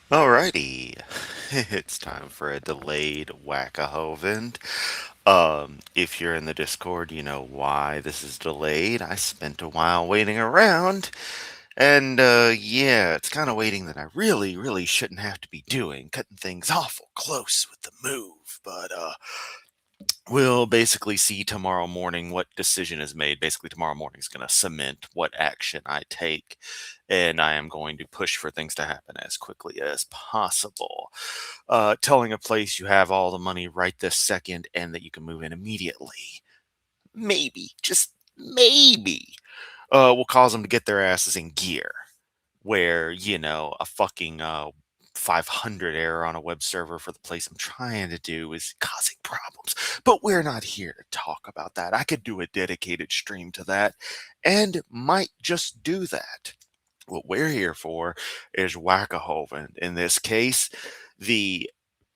Alrighty, it's time for a delayed whack-a-Hovind. If you're in the Discord, you know why this is delayed. I spent a while waiting around, and yeah, it's kind of waiting that I really shouldn't have to be doing, cutting things awful close with the move. But we'll basically see tomorrow morning what decision is made. Basically, tomorrow morning is going to cement what action I take, and I am going to push for things to happen as quickly as possible. Telling a place you have all the money right this second and that you can move in immediately, maybe, just maybe, will cause them to get their asses in gear. Where, a fucking 500 error on a web server for the place I'm trying to do is causing problems. But we're not here to talk about that. I could do a dedicated stream to that and might just do that. What we're here for is Whack-a-Hovind. In this case, the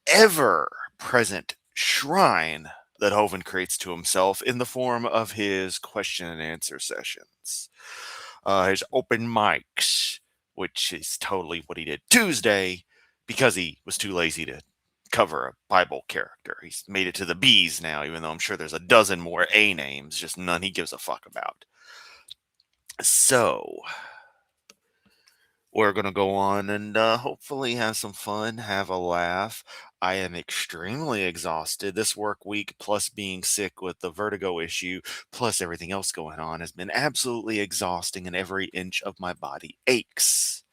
ever present shrine that Hovind creates to himself in the form of his question and answer sessions, his open mics, which is totally what he did Tuesday because he was too lazy to cover a Bible character. He's made it to the B's now, even though I'm sure there's a dozen more A names, just none he gives a fuck about. So, we're going to go on and hopefully have some fun, have a laugh. I am extremely exhausted. This work week, plus being sick with the vertigo issue, plus everything else going on, has been absolutely exhausting, and every inch of my body aches.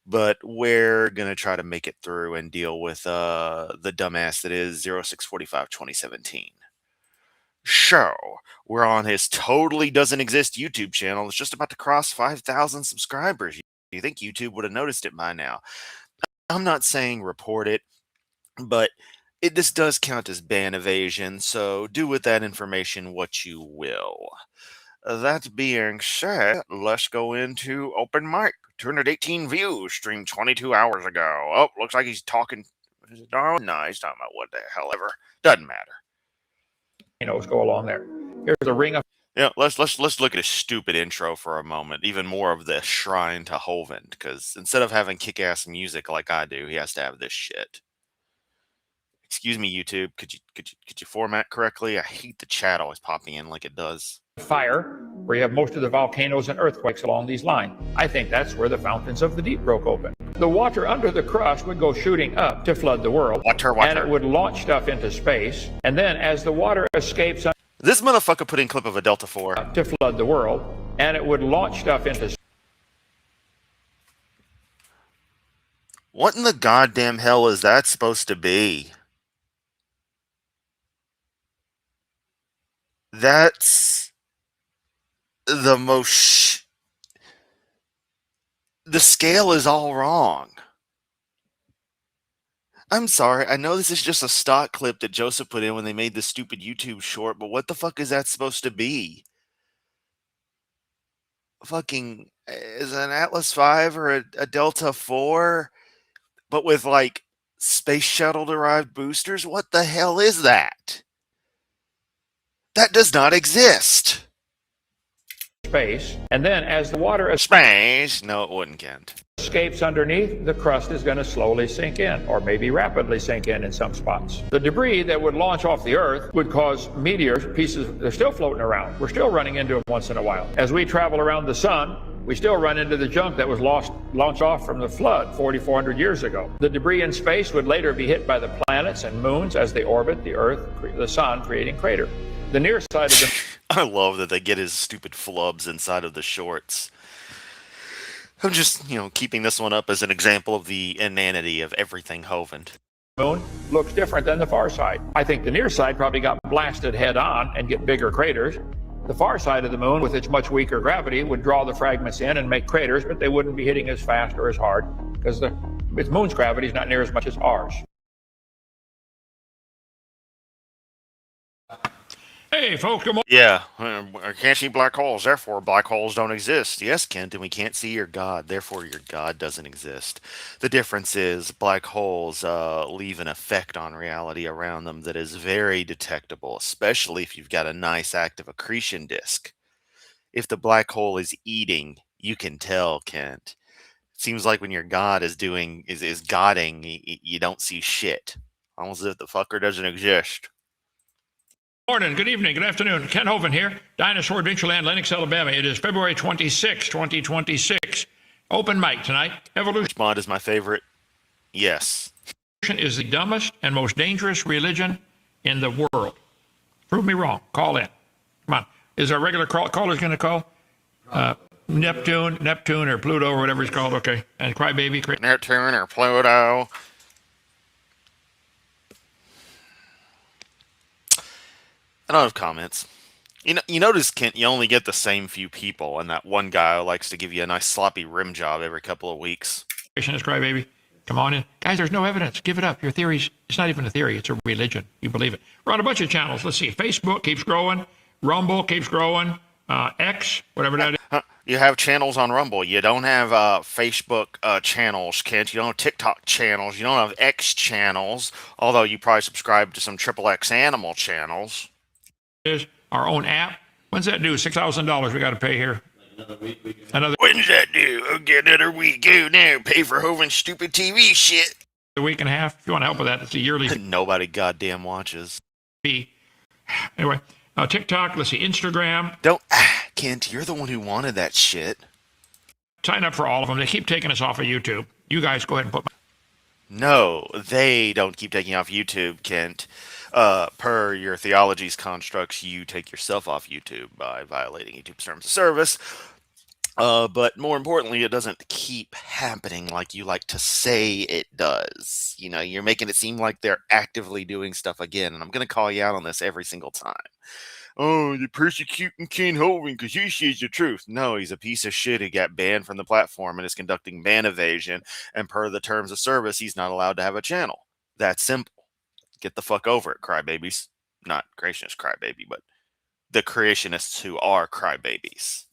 But we're going to try to make it through and deal with the dumbass that is 0645-2017. So, we're on his totally doesn't exist YouTube channel. It's just about to cross 5,000 subscribers. You think YouTube would have noticed it by now? I'm not saying report it, but this does count as ban evasion, so do with that information what you will. That being said, let's go into open mic. 218 views, streamed 22 hours ago. Oh, looks like he's talking. Oh, no, he's talking about what the hell ever. Doesn't matter. Go along there. Here's a ring of. Yeah, let's look at a stupid intro for a moment. Even more of the shrine to Hovind, because instead of having kick-ass music like I do, he has to have this shit. Excuse me, YouTube. Could you format correctly? I hate the chat always popping in like it does. Fire, where you have most of the volcanoes and earthquakes along these lines. I think that's where the fountains of the deep broke open. The water under the crust would go shooting up to flood the world. Water. And it would launch stuff into space. And then as the water escapes this motherfucker put in clip of a Delta 4 to flood the world, and it would launch stuff into. What in the goddamn hell is that supposed to be? That's the most. The scale is all wrong. I'm sorry, I know this is just a stock clip that Joseph put in when they made the stupid YouTube short, but what the fuck is that supposed to be? Fucking, is it an Atlas 5 or a Delta 4? But with, like, space shuttle-derived boosters? What the hell is that? That does not exist! Space, and then as the water Space? No, it wouldn't, Kent. Escapes underneath, the crust is going to slowly sink in, or maybe rapidly sink in some spots. The debris that would launch off the Earth would cause meteors, pieces, they're still floating around. We're still running into them once in a while. As we travel around the sun, we still run into the junk that was launched off from the flood 4,400 years ago. The debris in space would later be hit by the planets and moons as they orbit the Earth, the sun, creating crater. The near side of the... I love that they get his stupid flubs inside of the shorts. I'm just, keeping this one up as an example of the inanity of everything Hovind. Moon looks different than the far side. I think the near side probably got blasted head on and get bigger craters. The far side of the moon, with its much weaker gravity, would draw the fragments in and make craters, but they wouldn't be hitting as fast or as hard because its moon's gravity is not near as much as ours. Hey, folks, come on. Yeah, I can't see black holes, therefore black holes don't exist. Yes, Kent, and we can't see your God, therefore your God doesn't exist. The difference is black holes leave an effect on reality around them that is very detectable, especially if you've got a nice active accretion disk. If the black hole is eating, you can tell, Kent. Seems like when your God is godding, you don't see shit. Almost as if the fucker doesn't exist. Morning, good evening, good afternoon. Ken Hovind here, Dinosaur Adventureland, Lenox, Alabama. It is February 26, 2026. Open mic tonight. Evolution Mod is my favorite. Yes. is the dumbest and most dangerous religion in the world. Prove me wrong. Call in. Come on. Is our regular callers going to call? Neptune or Pluto or whatever it's called. Okay. And Crybaby. Neptune or Pluto. I don't have comments. You notice, Kent, you only get the same few people, and that one guy who likes to give you a nice sloppy rim job every couple of weeks. Is Crybaby. Come on in. Guys, there's no evidence. Give it up. Your theories, it's not even a theory. It's a religion. You believe it. We're on a bunch of channels. Let's see. Facebook keeps growing. Rumble keeps growing. X, whatever that is. You have channels on Rumble. You don't have Facebook channels, Kent. You don't have TikTok channels. You don't have X channels, although you probably subscribe to some Triple X Animal channels. Is our own app. When's that due? $6,000 we got to pay here. When's that due? Okay, another week. Go now. Pay for Hovind's stupid TV shit. A week and a half. If you want to help with that, it's a yearly Nobody goddamn watches. fee. Anyway, TikTok. Let's see. Instagram. Don't, Kent. You're the one who wanted that shit. Sign up for all of them. They keep taking us off of YouTube. You guys go ahead and put. No, they don't keep taking off YouTube, Kent. Per your Theology's constructs, you take yourself off YouTube by violating YouTube's terms of service. But more importantly, it doesn't keep happening like you like to say it does. You know, you're making it seem like they're actively doing stuff again, and I'm going to call you out on this every single time. Oh, you're persecuting Ken Hovind because he says the truth. No, he's a piece of shit who got banned from the platform and is conducting ban evasion, and per the terms of service, he's not allowed to have a channel. That's simple. Get the fuck over it, crybabies. Not creationist crybaby, but the creationists who are crybabies.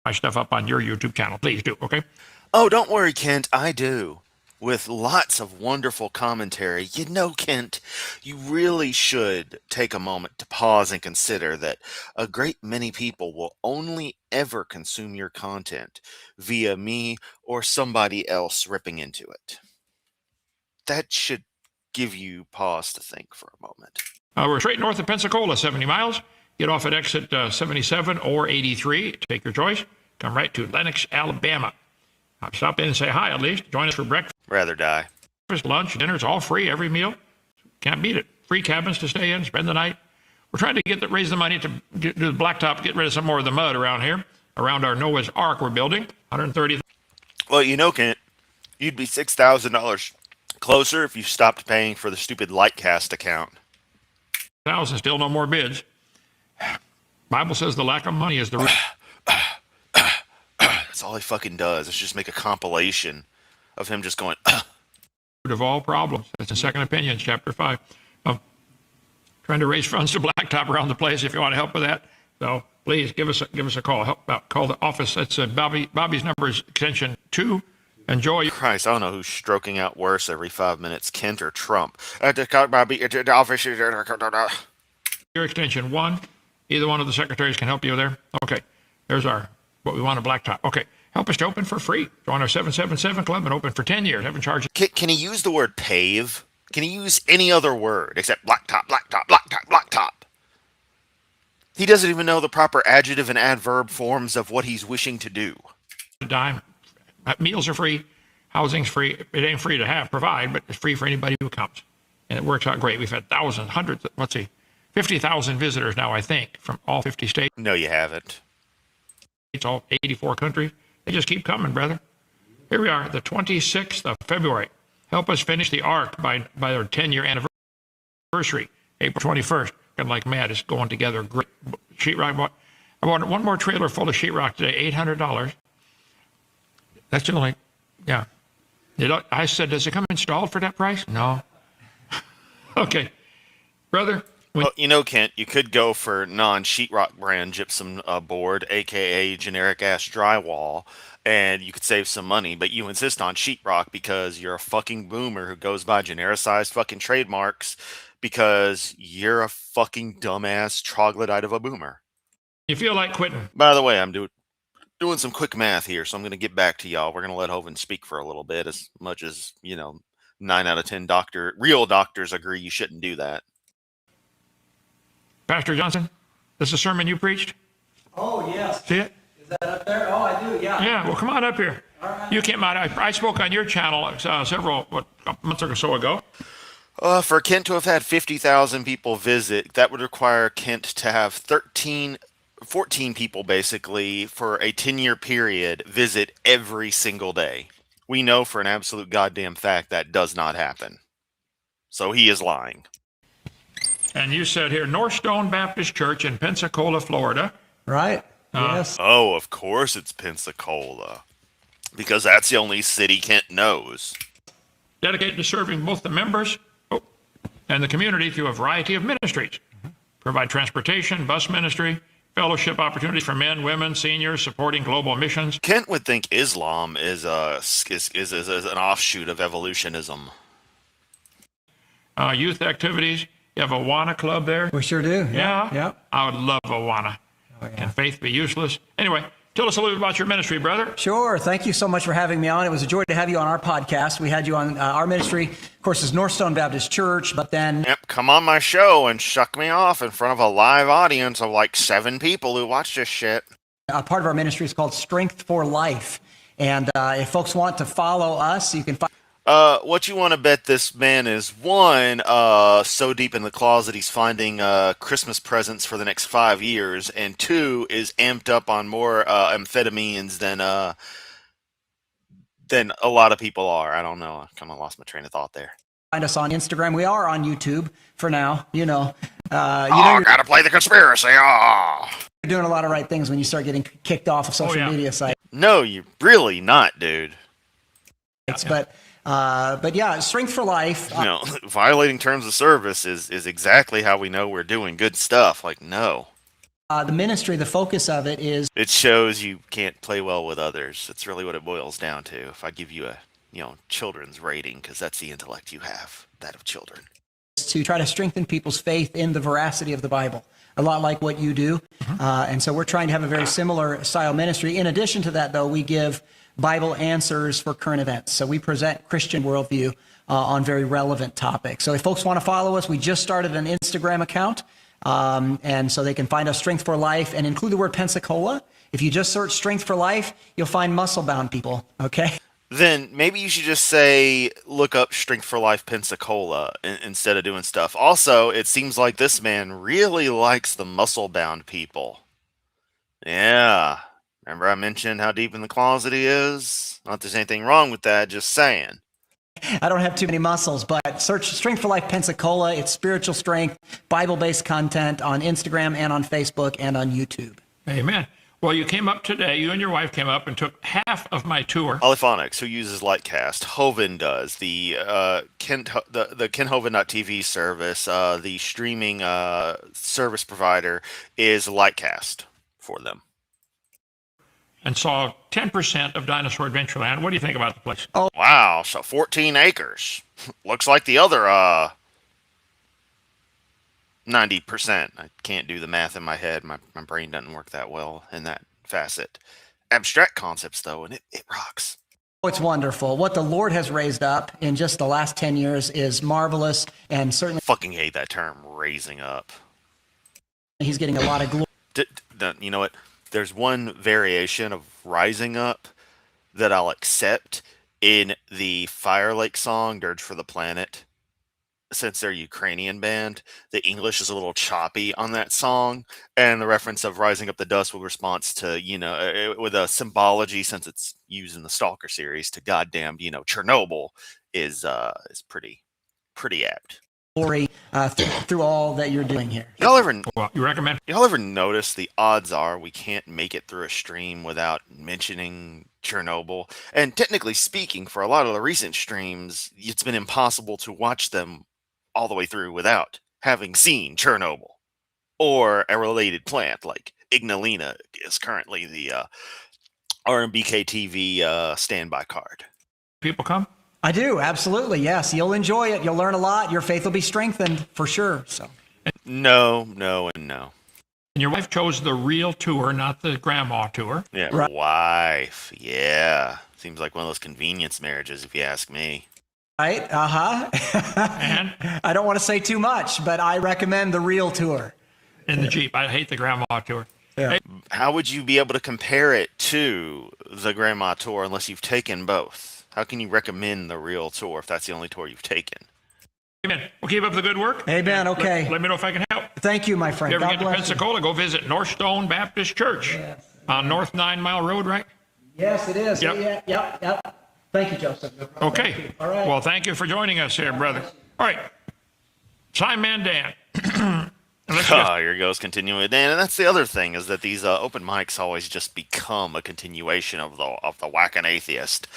My stuff up on your YouTube channel. Please do, okay? Oh, don't worry, Kent. I do. With lots of wonderful commentary. You know, Kent, you really should take a moment to pause and consider that a great many people will only ever consume your content via me or somebody else ripping into it. That should give you pause to think for a moment. We're straight north of Pensacola, 70 miles. Get off at exit 77 or 83. Take your choice. Come right to Lenox, Alabama. Stop in and say hi at least. Join us for breakfast, Rather die. lunch, dinner. It's all free, every meal. Can't beat it. Free cabins to stay in, spend the night. We're trying to raise the money to do the blacktop, get rid of some more of the mud around here, around our Noah's Ark we're building. 130. Well, you know, Kent, you'd be $6,000 closer if you stopped paying for the stupid Lightcast account. 1,000, still no more bids. Bible says the lack of money is the root. That's all he fucking does. Is just make a compilation of him just going, of all problems. That's in Second Opinions, chapter 5. Trying to raise funds to blacktop around the place if you want to help with that. So please give us a call. Help out. Call the office. That's Bobby's number is extension 2. Enjoy. Christ, I don't know who's stroking out worse every 5 minutes, Kent or Trump. Bobby, the office. Your extension 1. Either one of the secretaries can help you there. Okay. There's what we want, a blacktop. Okay. Help us to open for free. Join our 777 club and open for 10 years. Haven't charged. Can he use the word pave? Can he use any other word except blacktop, blacktop, blacktop, blacktop? He doesn't even know the proper adjective and adverb forms of what he's wishing to do. A dime. Meals are free. Housing's free. It ain't free to provide, but it's free for anybody who comes. And it works out great. We've had thousands, hundreds, 50,000 visitors now, I think, from all 50 states. No, you haven't. It's all 84 countries. They just keep coming, brother. Here we are, the 26th of February. Help us finish the Ark by our 10-year anniversary, April 21st. And like mad, it's going together. Great sheetrock. I bought one more trailer full of sheetrock today, $800. That's just like, yeah. I said, does it come installed for that price? No. Okay. Brother. Well, you know, Kent, you could go for non-sheetrock brand gypsum board, a.k.a. generic-ass drywall, and you could save some money, but you insist on sheetrock because you're a fucking boomer who goes by genericized fucking trademarks because you're a fucking dumbass troglodyte of a boomer. You feel like quitting. By the way, I'm doing Doing some quick math here, so I'm going to get back to y'all. We're going to let Hovind speak for a little bit, as much as, 9 out of 10 real doctors agree you shouldn't do that. Pastor Johnson, this is a sermon you preached? Oh, yes. See it? Is that up there? Oh, I do, yeah. Yeah, well, come on up here. All right. You came out. I spoke on your channel a month or so ago. For Kent to have had 50,000 people visit, that would require Kent to have 14 people basically for a 10-year period visit every single day. We know for an absolute goddamn fact that does not happen. So he is lying. And you said here, Northstone Baptist Church in Pensacola, Florida. Right. Yes. Oh, of course it's Pensacola. Because that's the only city Kent knows. Dedicated to serving both the members and the community through a variety of ministries. Provide transportation, bus ministry, fellowship opportunities for men, women, seniors, supporting global missions. Kent would think Islam is an offshoot of evolutionism. Youth activities. You have a Awana club there. We sure do. Yeah. Yep. I would love Awana. Oh, yeah. Can faith be useless? Anyway, tell us a little bit about your ministry, brother. Sure. Thank you so much for having me on. It was a joy to have you on our podcast. We had you on our ministry, of course, is Northstone Baptist Church, but then Yep, come on my show and shuck me off in front of a live audience of like 7 people who watch this shit. part of our ministry is called Strength for Life. And if folks want to follow us, you can find. What you want to bet this man is, one, so deep in the closet he's finding Christmas presents for the next 5 years, and two, is amped up on more amphetamines than a lot of people are. I don't know. I kind of lost my train of thought there. Find us on Instagram. We are on YouTube for now. Gotta play the conspiracy. Oh. You're doing a lot of right things when you start getting kicked off of social media sites. No, you're really not, dude. But yeah, Strength for Life. Violating terms of service is exactly how we know we're doing good stuff. Like, no. The ministry, the focus of it is It shows you can't play well with others. That's really what it boils down to. If I give you a, children's rating, because that's the intellect you have, that of children. to try to strengthen people's faith in the veracity of the Bible, a lot like what you do. And so we're trying to have a very similar style ministry. In addition to that, though, we give Bible answers for current events. So we present Christian worldview on very relevant topics. So if folks want to follow us, we just started an Instagram account. And so they can find us Strength for Life and include the word Pensacola. If you just search Strength for Life, you'll find muscle-bound people, okay? Then maybe you should just say, look up Strength for Life Pensacola instead of doing stuff. Also, it seems like this man really likes the muscle-bound people. Yeah. Remember I mentioned how deep in the closet he is? Not that there's anything wrong with that, just saying. I don't have too many muscles, but search Strength for Life Pensacola. It's spiritual strength, Bible-based content on Instagram and on Facebook and on YouTube. Amen. Well, you came up today, you and your wife came up and took half of my tour. Polyphonics, who uses Lightcast. Hovind does. The KenHovind.tv service, the streaming service provider, is Lightcast for them. And saw 10% of Dinosaur Adventureland. What do you think about the place? Oh, wow, so 14 acres. Looks like the other 90%. I can't do the math in my head. My brain doesn't work that well in that facet. Abstract concepts, though, and it rocks. it's wonderful. What the Lord has raised up in just the last 10 years is marvelous, and certainly Fucking hate that term, raising up. he's getting a lot of glory. You know what? There's one variation of rising up that I'll accept in the Fire Lake song, Dirge for the Planet. Since they're a Ukrainian band, the English is a little choppy on that song, and the reference of rising up the dust with response to, with a symbology, since it's used in the Stalker series, to goddamn, Chernobyl is pretty apt. Glory through all that you're doing here. Well, you recommend? Y'all ever notice the odds are we can't make it through a stream without mentioning Chernobyl? And technically speaking, for a lot of the recent streams, it's been impossible to watch them all the way through without having seen Chernobyl or a related plant like Ignalina is currently the RMBK TV standby card. People come? I do, absolutely, yes. You'll enjoy it. You'll learn a lot. Your faith will be strengthened for sure. So No, and no. And your wife chose the real tour, not the grandma tour. Yeah, Right. wife. Yeah. Seems like one of those convenience marriages, if you ask me. Right? And I don't want to say too much, but I recommend the real tour. in the Jeep. I hate the grandma tour. Yeah. Hey, How would you be able to compare it to the grandma tour unless you've taken both? How can you recommend the real tour if that's the only tour you've taken? amen. Well, keep up the good work. Amen. Okay. Let me know if I can help. Thank you, my If friend. you ever God get to bless you. Pensacola, go visit North Stone Baptist Church on North 9 Mile Road, right? Yes, it is. Yep. Yep. Thank you, Joseph. No problem. Okay. Thank you. All right. Well, thank you for joining us here, brother. All right. Simon Dan. Let's get Here goes continuing with Dan, and that's the other thing is that these open mics always just become a continuation of the whacking atheist.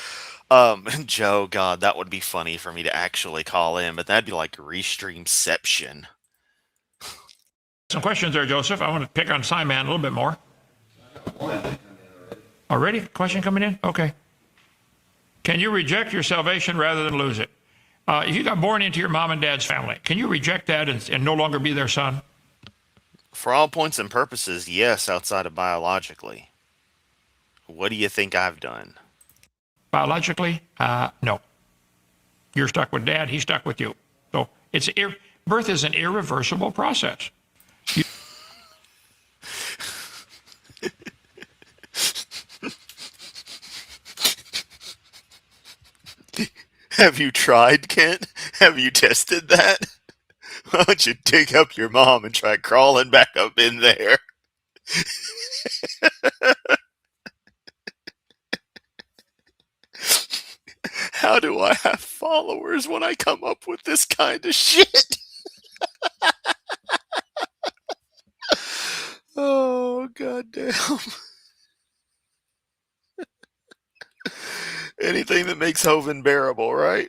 Joe, God, that would be funny for me to actually call in, but that'd be like restreamception. some questions there, Joseph. I want to pick on Simon a little bit more. Already? Question coming in? Okay. Can you reject your salvation rather than lose it? If you got born into your mom and dad's family, can you reject that and no longer be their son? For all points and purposes, yes, outside of biologically. What do you think I've done? Biologically, no. You're stuck with dad, he's stuck with you. So birth is an irreversible process. Have you tried, Kent? Have you tested that? Why don't you dig up your mom and try crawling back up in there? How do I have followers when I come up with this kind of shit? Oh, goddamn. Anything that makes Hovind bearable, right?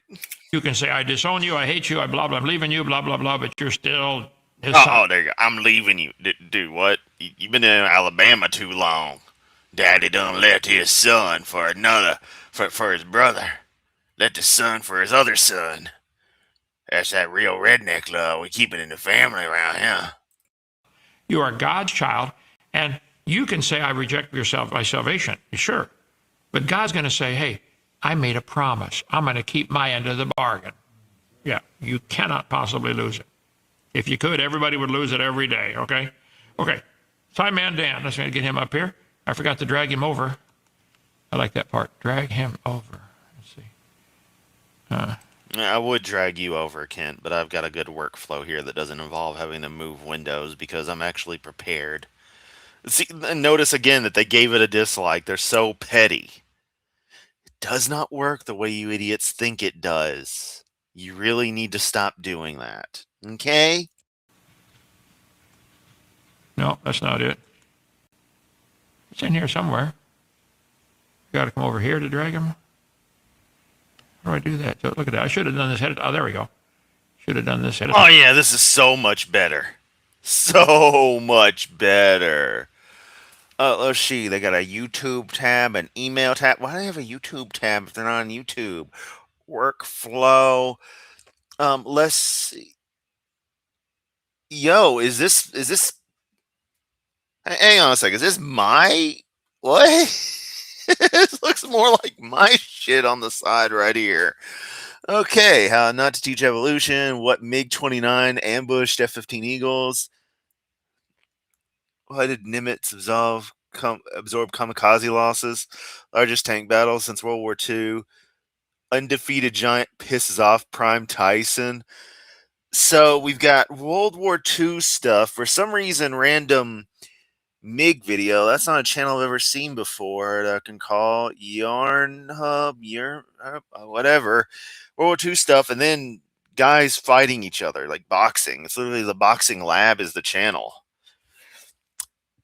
You can say, I disown you, I hate you, I blah, blah, I'm leaving you, blah, blah, blah, but you're still his Oh, son. there you go. I'm leaving you. Dude, what? You've been in Alabama too long. Daddy done left his son for another, for his brother. Left his son for his other son. That's that real redneck love we keep it in the family around here. You are God's child, and you can say, I reject my salvation. Sure. But God's going to say, hey, I made a promise. I'm going to keep my end of the bargain. Yeah, you cannot possibly lose it. If you could, everybody would lose it every day, okay? Okay, Simon Dan, let's get him up here. I forgot to drag him over. I like that part. Drag him over. Let's see. I would drag you over, Kent, but I've got a good workflow here that doesn't involve having to move windows because I'm actually prepared. See, notice again that they gave it a dislike. They're so petty. It does not work the way you idiots think it does. You really need to stop doing that. Okay? No, that's not it. It's in here somewhere. You got to come over here to drag him. How do I do that? So look at that. I should have done this ahead of time. Oh, there we go. Should have done this ahead of Oh, time. yeah, this is so much better. So much better. Let's see. They got a YouTube tab, an email tab. Why do they have a YouTube tab if they're not on YouTube? Workflow. Let's see. Yo, is this? Hang on a second. Is this my what? This looks more like my shit on the side right here. Okay, how not to teach evolution. What MiG-29 ambushed F-15 Eagles. Why did Nimitz absorb kamikaze losses? Largest tank battle since World War II. Undefeated giant pisses off Prime Tyson. So we've got World War II stuff. For some reason, random MiG video. That's not a channel I've ever seen before that I can call Yarn Hub, whatever. World War II stuff, and then guys fighting each other, like boxing. It's literally the Boxing Lab is the channel.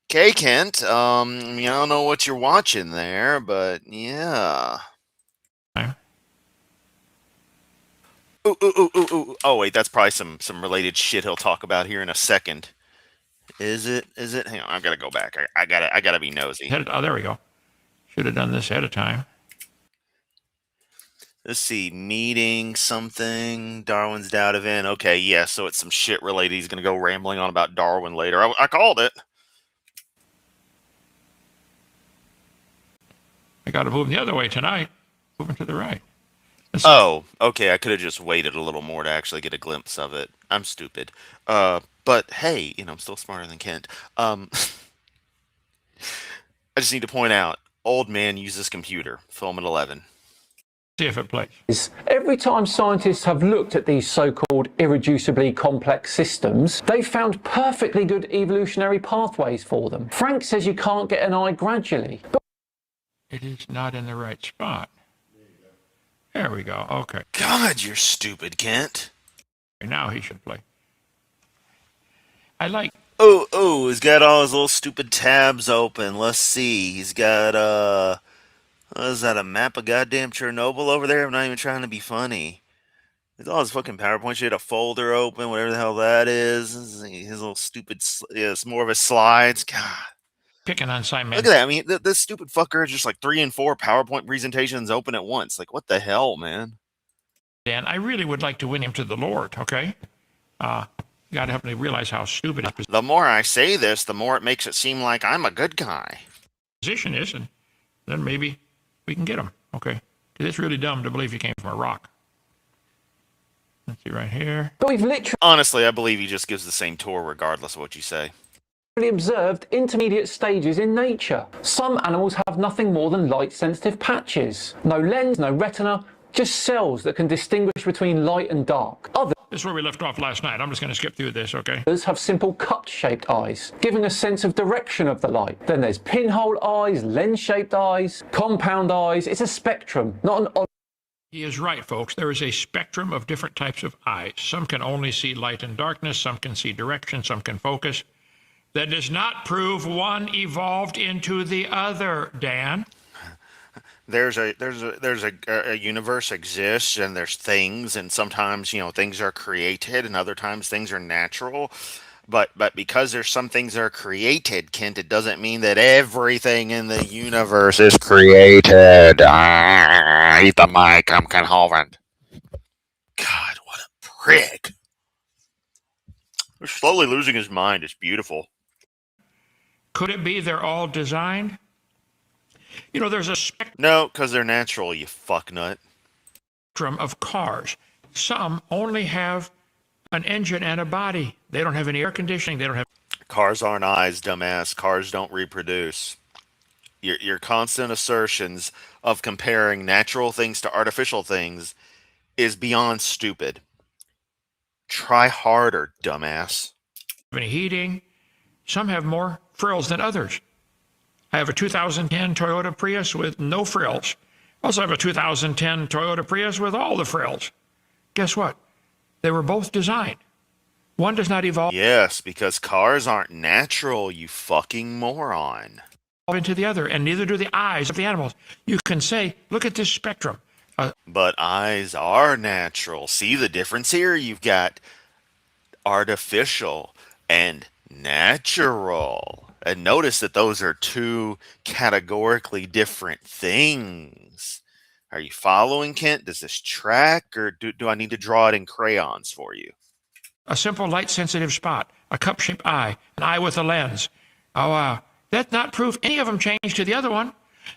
Okay, Kent. I don't know what you're watching there, but yeah. Ooh. Oh, wait, that's probably some related shit he'll talk about here in a second. Is it? Hang on, I've got to go back. I gotta be nosy. Oh, there we go. Should have done this ahead of time. Let's see, meeting something, Darwin's doubt event. Okay, yeah, so it's some shit related. He's gonna go rambling on about Darwin later. I called it. I got to move the other way tonight. Moving to the right. Oh, okay. I could have just waited a little more to actually get a glimpse of it. I'm stupid. But hey, I'm still smarter than Kent. I just need to point out, old man uses computer. Film at 11. See if it plays. Every time scientists have looked at these so-called irreducibly complex systems, they've found perfectly good evolutionary pathways for them. Frank says you can't get an eye gradually. But It is not in the right spot. There we go. Okay. God, you're stupid, Kent. Now he should play. I like. Oh, he's got all his little stupid tabs open. Let's see. He's got, what is that, a map of goddamn Chernobyl over there? I'm not even trying to be funny. There's all his fucking PowerPoint shit, a folder open, whatever the hell that is. His little stupid, it's more of his slides. God. Picking on Simon. Look at that. I mean, this stupid fucker is just like 3 and 4 PowerPoint presentations open at once. Like, what the hell, man? Dan, I really would like to win him to the Lord, okay? You got to help me realize how stupid his The more I say this, the more it makes it seem like I'm a good guy. position is, and then maybe we can get him, okay? Because it's really dumb to believe he came from a rock. Let's see right here. we've literally Honestly, I believe he just gives the same tour regardless of what you say. observed intermediate stages in nature. Some animals have nothing more than light-sensitive patches. No lens, no retina, just cells that can distinguish between light and dark. This is where we left off last night. I'm just going to skip through this, okay? Others have simple cup-shaped eyes, giving a sense of direction of the light. Then there's pinhole eyes, lens-shaped eyes, compound eyes. It's a spectrum, not an odd. He is right, folks. There is a spectrum of different types of eyes. Some can only see light and darkness. Some can see direction. Some can focus. That does not prove one evolved into the other, Dan. There's a universe exists, and there's things, and sometimes things are created, and other times things are natural. But because there's some things that are created, Kent, it doesn't mean that everything in the universe is created. Eat the mic. I'm Ken Hovind. God, what a prick. He's slowly losing his mind. It's beautiful. Could it be they're all designed? There's a No, because they're natural, you fucknut. spectrum of cars. Some only have an engine and a body. They don't have any air conditioning. They don't have. Cars aren't eyes, dumbass. Cars don't reproduce. Your constant assertions of comparing natural things to artificial things is beyond stupid. Try harder, dumbass. Any heating. Some have more frills than others. I have a 2010 Toyota Prius with no frills. Also have a 2010 Toyota Prius with all the frills. Guess what? They were both designed. One does not evolve Yes, because cars aren't natural, you fucking moron. into the other, and neither do the eyes of the animals. You can say, look at this spectrum. But eyes are natural. See the difference here? You've got artificial and natural. And notice that those are two categorically different things. Are you following, Kent? Does this track, or do I need to draw it in crayons for you? A simple light-sensitive spot, a cup-shaped eye, an eye with a lens. Oh, that's not proof any of them changed to the other one.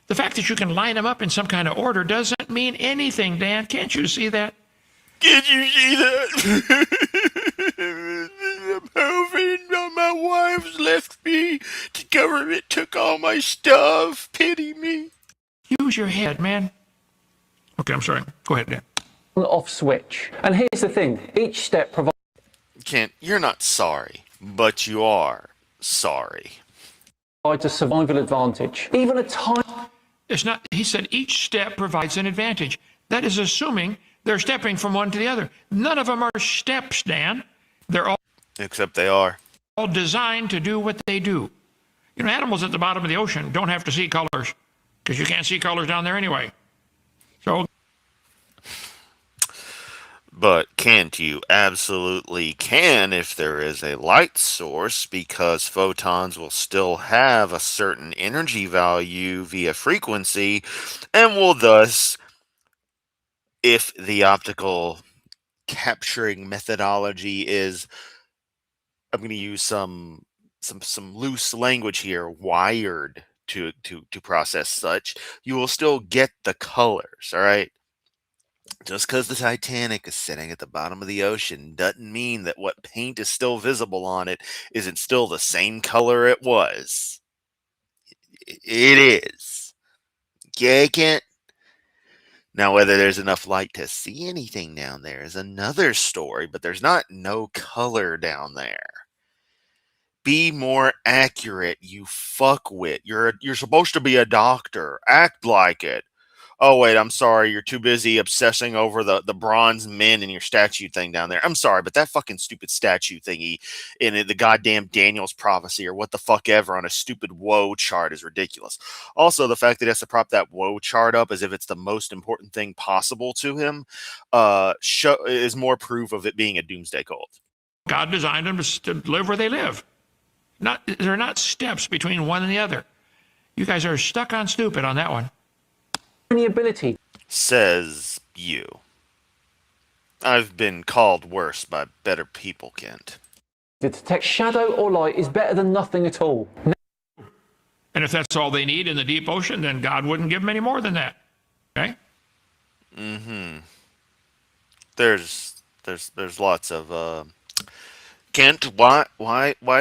The fact that you can line them up in some kind of order doesn't mean anything, Dan. Can't you see that? Can't you see that? I'm hoping my wife's left me. The government took all my stuff. Pity me. Use your head, man. Okay, I'm sorry. Go ahead, Dan. off switch. And here's the thing, each step provides Kent, you're not sorry, but you are sorry. a survival advantage. Even a tiny It's not, he said each step provides an advantage. That is assuming they're stepping from one to the other. None of them are steps, Dan. They're Except they are. all designed to do what they do. You know, animals at the bottom of the ocean don't have to see colors because you can't see colors down there anyway. So, But Kent, you absolutely can if there is a light source, because photons will still have a certain energy value via frequency, and will thus, if the optical capturing methodology is, I'm going to use some loose language here, wired to process such, you will still get the colors. All right. Just because the Titanic is sitting at the bottom of the ocean doesn't mean that what paint is still visible on it isn't still the same color it was. It is. Okay, Kent? Now, whether there's enough light to see anything down there is another story, but there's not no color down there. Be more accurate, you fuckwit. You're supposed to be a doctor. Act like it. Oh wait, I'm sorry. You're too busy obsessing over the bronze men and your statue thing down there. I'm sorry, but that fucking stupid statue thingy in the goddamn Daniel's prophecy or what the fuck ever on a stupid woe chart is ridiculous. Also, the fact that he has to prop that woe chart up as if it's the most important thing possible to him is more proof of it being a doomsday cult. God designed them to live where they live. There are not steps between one and the other. You guys are stuck on stupid on that one. The ability, says you. I've been called worse by better people, Kent. to detect shadow or light is better than nothing at all. And if that's all they need in the deep ocean, then God wouldn't give them any more than that. Okay? There's lots of Kent, why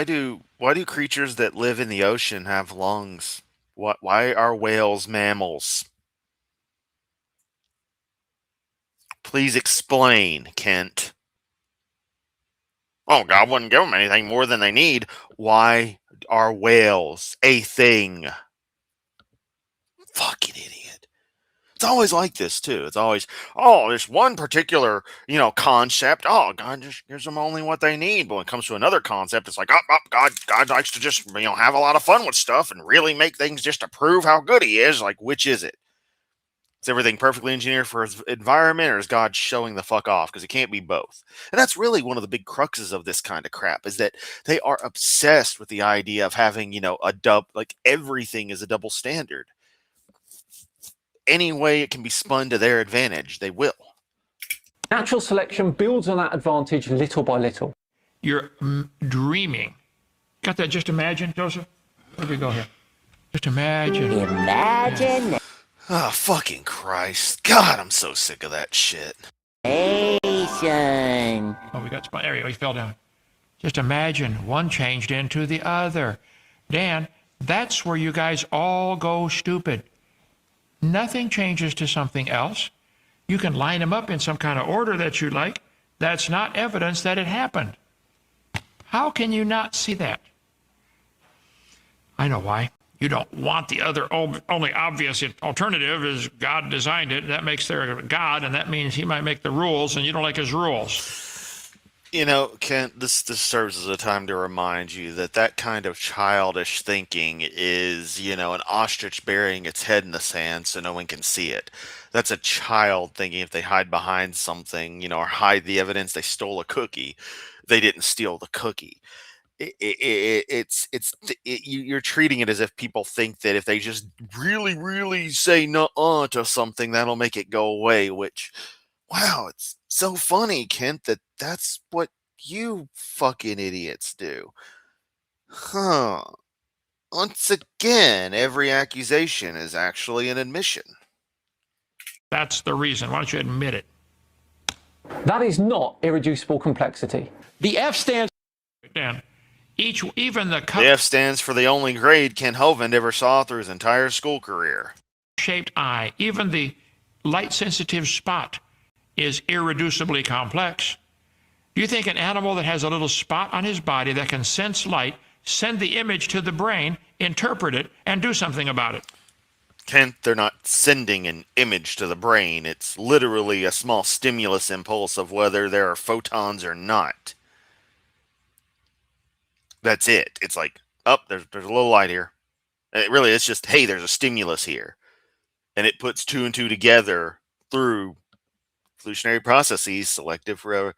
do creatures that live in the ocean have lungs? Why are whales mammals? Please explain, Kent. Oh, God wouldn't give them anything more than they need. Why are whales a thing? Fucking idiot. It's always like this, too. It's always, oh, there's one particular, concept. Oh, God just gives them only what they need. But when it comes to another concept, it's like, God likes to just, have a lot of fun with stuff and really make things just to prove how good he is. Like, which is it? Is everything perfectly engineered for his environment, or is God showing the fuck off? Because it can't be both. And that's really one of the big cruxes of this kind of crap, is that they are obsessed with the idea of having, like everything is a double standard. Any way it can be spun to their advantage, they will. Natural selection builds on that advantage little by little. You're dreaming. Got that? Just imagine, Joseph? Where do we go here? Just imagine. Imagine Oh, fucking Christ. God, I'm so sick of that shit. nation. Oh, we got spun. There he fell down. Just imagine one changed into the other. Dan, that's where you guys all go stupid. Nothing changes to something else. You can line them up in some kind of order that you like. That's not evidence that it happened. How can you not see that? I know why. You don't want the other only obvious alternative is God designed it. That makes there a God, and that means he might make the rules, and you don't like his rules. Kent, this serves as a time to remind you that kind of childish thinking is, an ostrich burying its head in the sand so no one can see it. That's a child thinking if they hide behind something, or hide the evidence they stole a cookie, they didn't steal the cookie. You're treating it as if people think that if they just really, really say nuh-uh to something, that'll make it go away, which, wow, it's so funny, Kent, that's what you fucking idiots do. Huh. Once again, every accusation is actually an admission. That's the reason. Why don't you admit it? That is not irreducible complexity. The F stands. Dan, even the The F stands for the only grade Ken Hovind ever saw through his entire school career. shaped eye, even the light-sensitive spot is irreducibly complex. Do you think an animal that has a little spot on his body that can sense light, send the image to the brain, interpret it, and do something about it? Kent, they're not sending an image to the brain. It's literally a small stimulus impulse of whether there are photons or not. That's it. It's like, there's a little light here. It's just, hey, there's a stimulus here. And it puts two and two together through evolutionary processes, selective for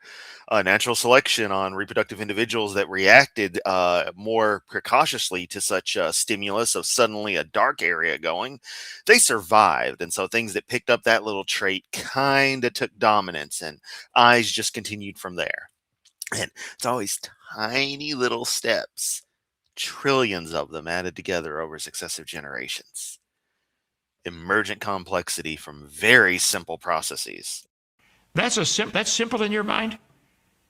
natural selection on reproductive individuals that reacted more precautiously to such a stimulus of suddenly a dark area going. They survived. And so things that picked up that little trait kind of took dominance, and eyes just continued from there. And it's always tiny little steps trillions of them added together over successive generations. Emergent complexity from very simple processes. That's simple in your mind?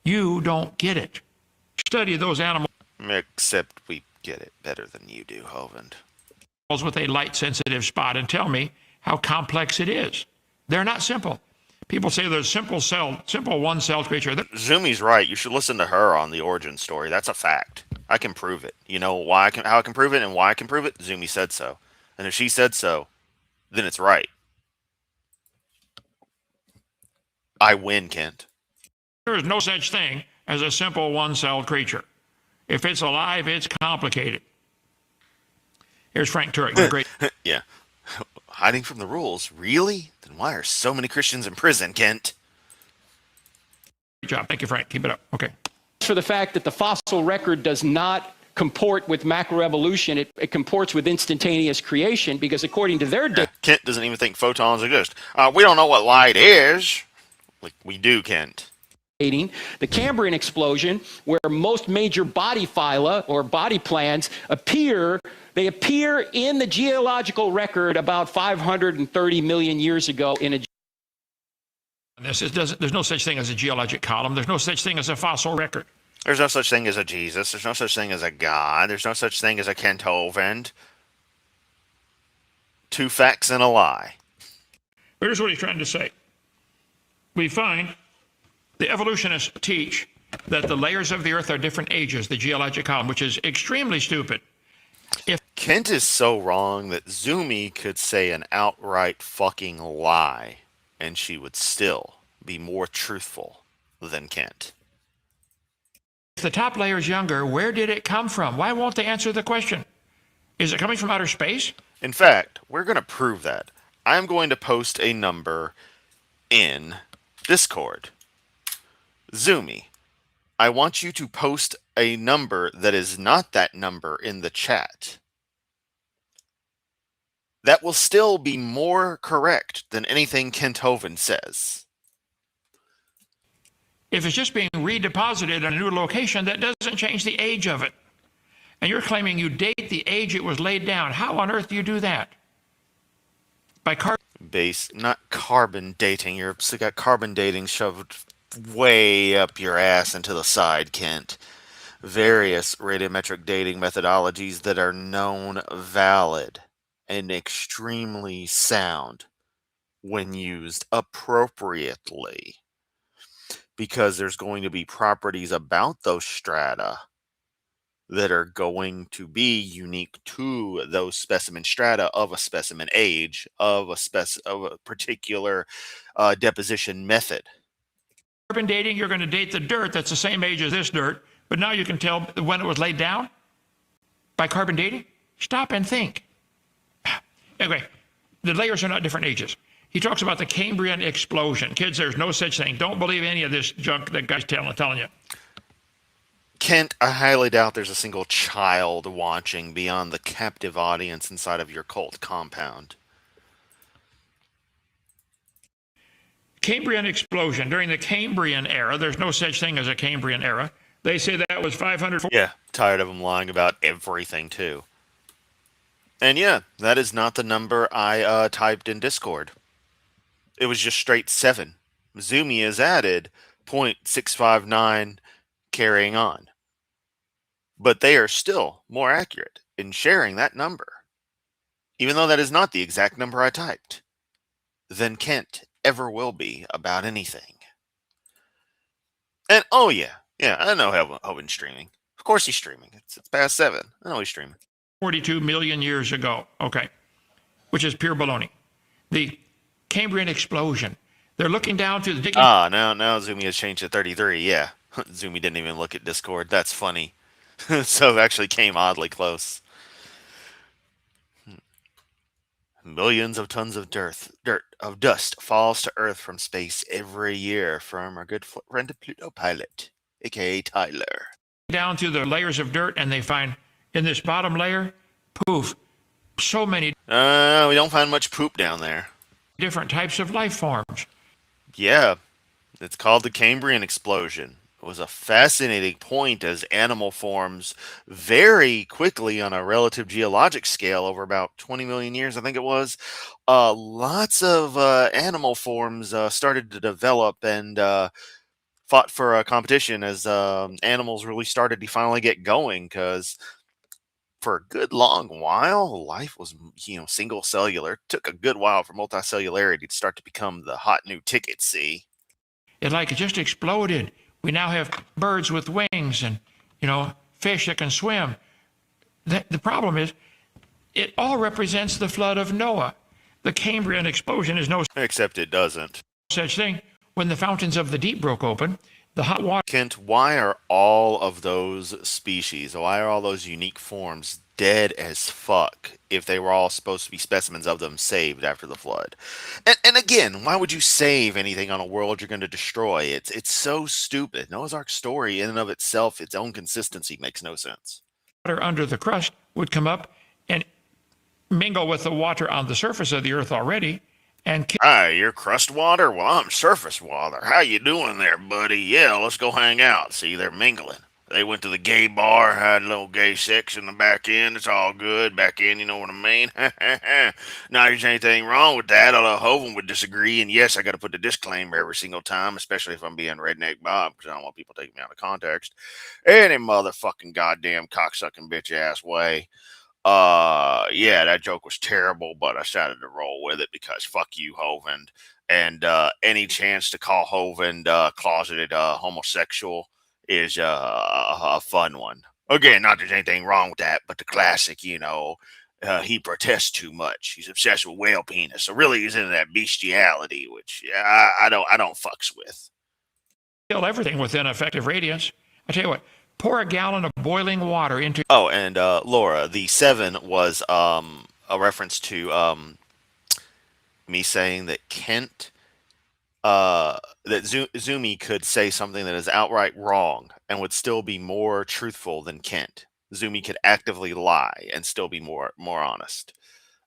You don't get it. Study those animals Except we get it better than you do, Hovind. with a light-sensitive spot and tell me how complex it is. They're not simple. People say there's simple one-cell creature. Zumi's right. You should listen to her on the origin story. That's a fact. I can prove it. You know why how I can prove it and why I can prove it? Zumi said so. And if she said so, then it's right. I win, Kent. There is no such thing as a simple one-celled creature. If it's alive, it's complicated. Here's Frank Turek, the great Yeah. Hiding from the rules? Really? Then why are so many Christians in prison, Kent? job. Thank you, Frank. Keep it up. Okay. For the fact that the fossil record does not comport with macroevolution, it comports with instantaneous creation, because according to their data, Kent doesn't even think photons exist. We don't know what light is. Like, we do, Kent. the Cambrian explosion, where most major body phyla or body plans appear in the geological record about 530 million years ago in a There's no such thing as a geologic column. There's no such thing as a fossil record. There's no such thing as a Jesus. There's no such thing as a God. There's no such thing as a Kent Hovind. Two facts and a lie. Here's what he's trying to say. We find the evolutionists teach that the layers of the earth are different ages, the geologic column, which is extremely stupid. Kent is so wrong that Zumi could say an outright fucking lie, and she would still be more truthful than Kent. If the top layer is younger, where did it come from? Why won't they answer the question? Is it coming from outer space? In fact, we're going to prove that. I'm going to post a number in Discord. Zumi, I want you to post a number that is not that number in the chat. That will still be more correct than anything Kent Hovind says. If it's just being redeposited in a new location, that doesn't change the age of it. And you're claiming you date the age it was laid down. How on earth do you do that? By Not carbon dating. You've got carbon dating shoved way up your ass and to the side, Kent. Various radiometric dating methodologies that are known valid and extremely sound when used appropriately, because there's going to be properties about those strata that are going to be unique to those specimen strata of a specimen age of a particular deposition method. carbon dating, you're going to date the dirt that's the same age as this dirt, but now you can tell when it was laid down by carbon dating? Stop and think. Anyway, the layers are not different ages. He talks about the Cambrian explosion. Kids, there's no such thing. Don't believe any of this junk that guy's telling you. Kent, I highly doubt there's a single child watching beyond the captive audience inside of your cult compound. Cambrian explosion. During the Cambrian era, there's no such thing as a Cambrian era. They say that was 500. Yeah, tired of them lying about everything, too. And yeah, that is not the number I typed in Discord. It was just straight 7. Zumi has added 0.659 carrying on. But they are still more accurate in sharing that number, even though that is not the exact number I typed, than Kent ever will be about anything. And oh yeah, I know Hovind's streaming. Of course he's streaming. It's past 7. I know he's streaming. 42 million years ago. Okay. Which is pure baloney. The Cambrian explosion. They're looking down through the digging. Now Zumi has changed to 33. Yeah. Zumi didn't even look at Discord. That's funny. So it actually came oddly close. Millions of tons of dust falls to Earth from space every year from our good friend Pluto pilot, aka Tyler. Down through the layers of dirt, and they find in this bottom layer, poof, so many We don't find much poop down there. different types of life forms. Yeah, it's called the Cambrian explosion. was a fascinating point as animal forms very quickly on a relative geologic scale over about 20 million years, I think it was. Lots of animal forms started to develop and fought for a competition as animals really started to finally get going because for a good long while, life was, single cellular. It took a good while for multicellularity to start to become the hot new ticket, see? It just exploded. We now have birds with wings and, fish that can swim. The problem is, it all represents the flood of Noah. The Cambrian explosion is no Except it doesn't. such thing. When the fountains of the deep broke open, the hot water Kent, why are all of those species, why are all those unique forms dead as fuck if they were all supposed to be specimens of them saved after the flood? And again, why would you save anything on a world you're going to destroy? It's so stupid. Noah's Ark story in and of itself, its own consistency makes no sense. under the crust would come up and mingle with the water on the surface of the earth already and kill Hi, you're crust water? Well, I'm surface water. How you doing there, buddy? Yeah, let's go hang out. See, they're mingling. They went to the gay bar, had a little gay sex in the back end. It's all good. Back end, you know what I mean? Now, there's anything wrong with that, although Hovind would disagree. And yes, I got to put the disclaimer every single time, especially if I'm being redneck Bob, because I don't want people taking me out of context. Any motherfucking goddamn cocksucking bitch ass way. Yeah, that joke was terrible, but I decided to roll with it because fuck you, Hovind. And any chance to call Hovind closeted homosexual is a fun one. Again, not that there's anything wrong with that, but the classic, he protests too much. He's obsessed with whale penis, so really he's into that bestiality, which I don't fucks with. everything within effective radius. I tell you what, pour a gallon of boiling water into Oh, and Laura, the 7 was a reference to me saying that Kent that Zumi could say something that is outright wrong and would still be more truthful than Kent. Zumi could actively lie and still be more honest.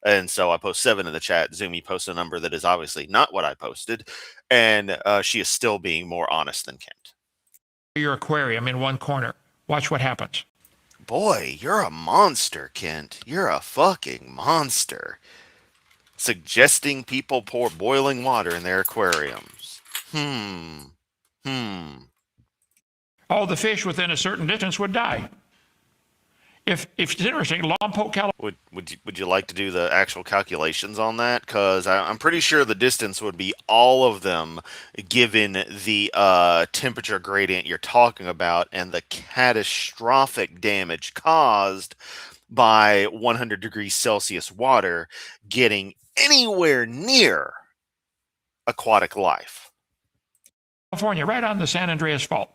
And so I post 7 in the chat. Zumi posts a number that is obviously not what I posted, and she is still being more honest than Kent. your aquarium in one corner. Watch what happens. Boy, you're a monster, Kent. You're a fucking monster. Suggesting people pour boiling water in their aquariums. All the fish within a certain distance would die. If it's interesting, Lompoc, California. Would you like to do the actual calculations on that? Because I'm pretty sure the distance would be all of them, given the temperature gradient you're talking about and the catastrophic damage caused by 100 degrees Celsius water getting anywhere near aquatic life. Right on the San Andreas Fault.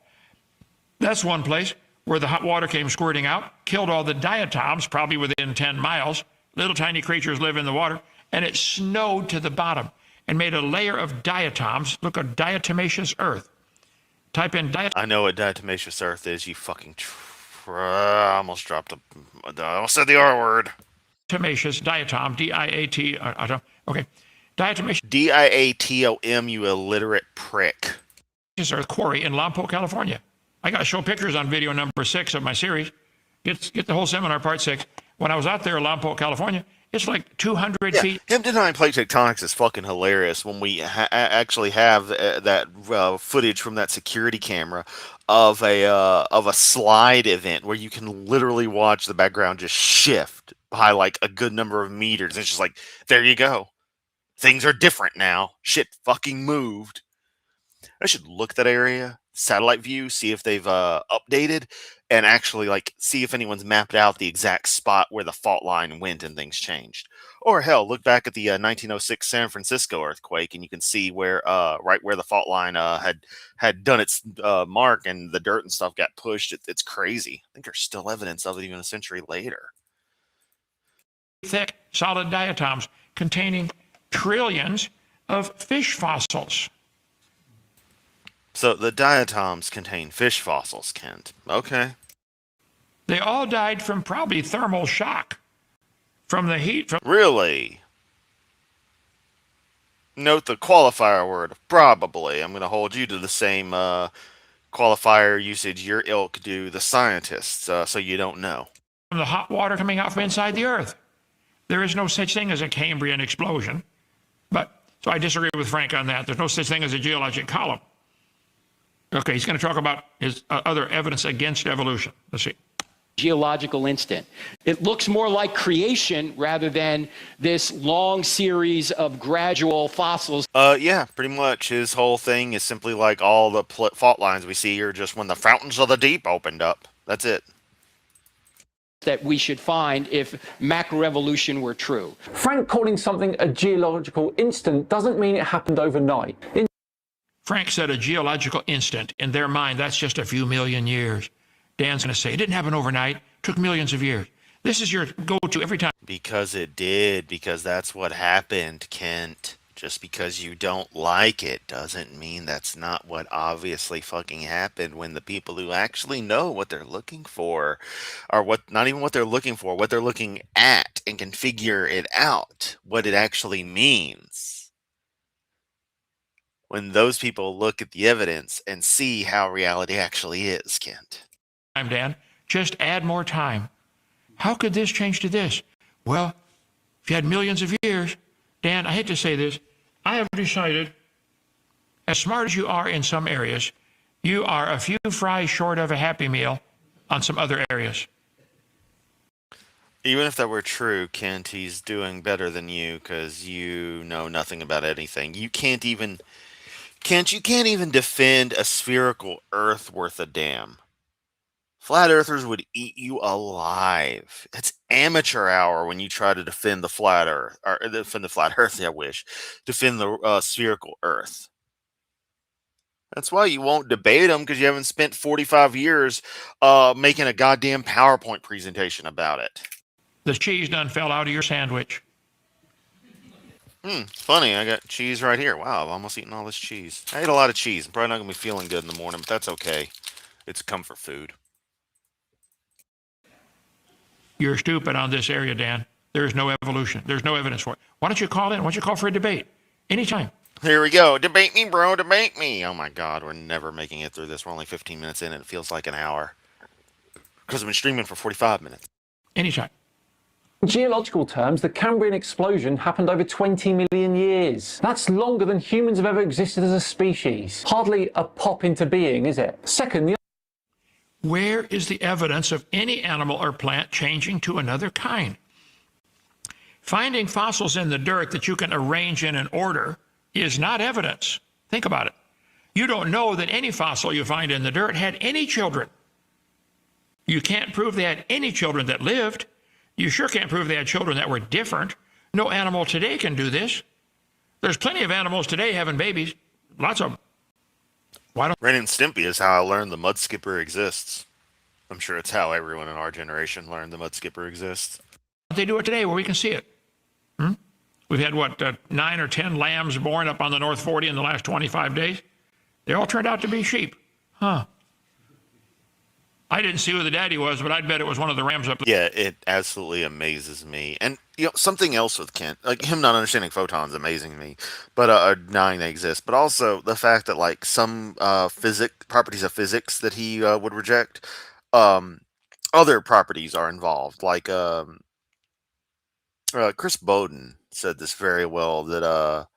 That's one place where the hot water came squirting out, killed all the diatoms, probably within 10 miles. Little tiny creatures live in the water, and it snowed to the bottom and made a layer of diatoms. Look at diatomaceous earth. Type in I know what diatomaceous earth is, you fucking... I almost dropped I almost said the R word. diatomaceous, diatom, D-I-A-T, okay. Diatomaceous D-I-A-T-O-M, you illiterate prick. earth quarry in Lompoc, California. I got to show pictures on video number 6 of my series. Get the whole seminar, part 6. When I was out there in Lompoc, California, it's like 200 feet. Him denying plate tectonics is fucking hilarious when we actually have that footage from that security camera of a slide event where you can literally watch the background just shift by like a good number of meters. It's just like, there you go. Things are different now. Shit fucking moved. I should look that area, satellite view, see if they've updated, and actually like see if anyone's mapped out the exact spot where the fault line went and things changed. Or hell, look back at the 1906 San Francisco earthquake, and you can see where right where the fault line had done its mark, and the dirt and stuff got pushed. It's crazy. I think there's still evidence of it even a century later. Thick, solid diatoms containing trillions of fish fossils. So the diatoms contain fish fossils, Kent. Okay. They all died from probably thermal shock from the heat. Really? Note the qualifier word, probably. I'm going to hold you to the same qualifier usage your ilk do the scientists, so you don't know. From the hot water coming out from inside the Earth. There is no such thing as a Cambrian explosion. So I disagree with Frank on that. There's no such thing as a geologic column. Okay, he's going to talk about his other evidence against evolution. Let's see. Geological instant. It looks more like creation rather than this long series of gradual fossils. Yeah, pretty much. His whole thing is simply like all the fault lines we see are just when the fountains of the deep opened up. That's it. That we should find if macroevolution were true. Frank calling something a geological instant doesn't mean it happened overnight. Frank said a geological instant. In their mind, that's just a few million years. Dan's going to say it didn't happen overnight. It took millions of years. This is your go-to every time. Because it did. Because that's what happened, Kent. Just because you don't like it doesn't mean that's not what obviously fucking happened when the people who actually know what they're looking for are not even what they're looking for, what they're looking at and can figure it out, what it actually means. When those people look at the evidence and see how reality actually is, Kent. Dan, just add more time. How could this change to this? Well, if you had millions of years, Dan, I hate to say this, I have decided, as smart as you are in some areas, you are a few fries short of a Happy Meal on some other areas. Even if that were true, Kent, he's doing better than you because you know nothing about anything. Kent, you can't even defend a spherical Earth worth a damn. Flat Earthers would eat you alive. It's amateur hour when you try to defend the flat Earth, or defend the flat Earth. I wish defend the spherical Earth. That's why you won't debate them, because you haven't spent 45 years making a goddamn PowerPoint presentation about it. The cheese done fell out of your sandwich. Funny, I got cheese right here. Wow, I've almost eaten all this cheese. I ate a lot of cheese. I'm probably not going to be feeling good in the morning, but that's okay. It's comfort food. You're stupid on this area, Dan. There is no evolution. There's no evidence for it. Why don't you call in? Why don't you call for a debate? Anytime. Here we go. Debate me, bro. Debate me. Oh my God, we're never making it through this. We're only 15 minutes in and it feels like an hour. Because I've been streaming for 45 minutes. Anytime. In geological terms, the Cambrian explosion happened over 20 million years. That's longer than humans have ever existed as a species. Hardly a pop into being, is it? Second, Where is the evidence of any animal or plant changing to another kind? Finding fossils in the dirt that you can arrange in an order is not evidence. Think about it. You don't know that any fossil you find in the dirt had any children. You can't prove they had any children that lived. You sure can't prove they had children that were different. No animal today can do this. There's plenty of animals today having babies. Lots of them. Ren and Stimpy is how I learned the mud skipper exists. I'm sure it's how everyone in our generation learned the mud skipper exists. They do it today where we can see it. We've had, 9 or 10 lambs born up on the North 40 in the last 25 days? They all turned out to be sheep. Huh. I didn't see who the daddy was, but I'd bet it was one of the rams up there. Yeah, it absolutely amazes me. And something else with Kent, like him not understanding photons, amazing to me, but denying they exist. But also the fact that like some properties of physics that he would reject, other properties are involved. Like Chris Bowden said this very well, that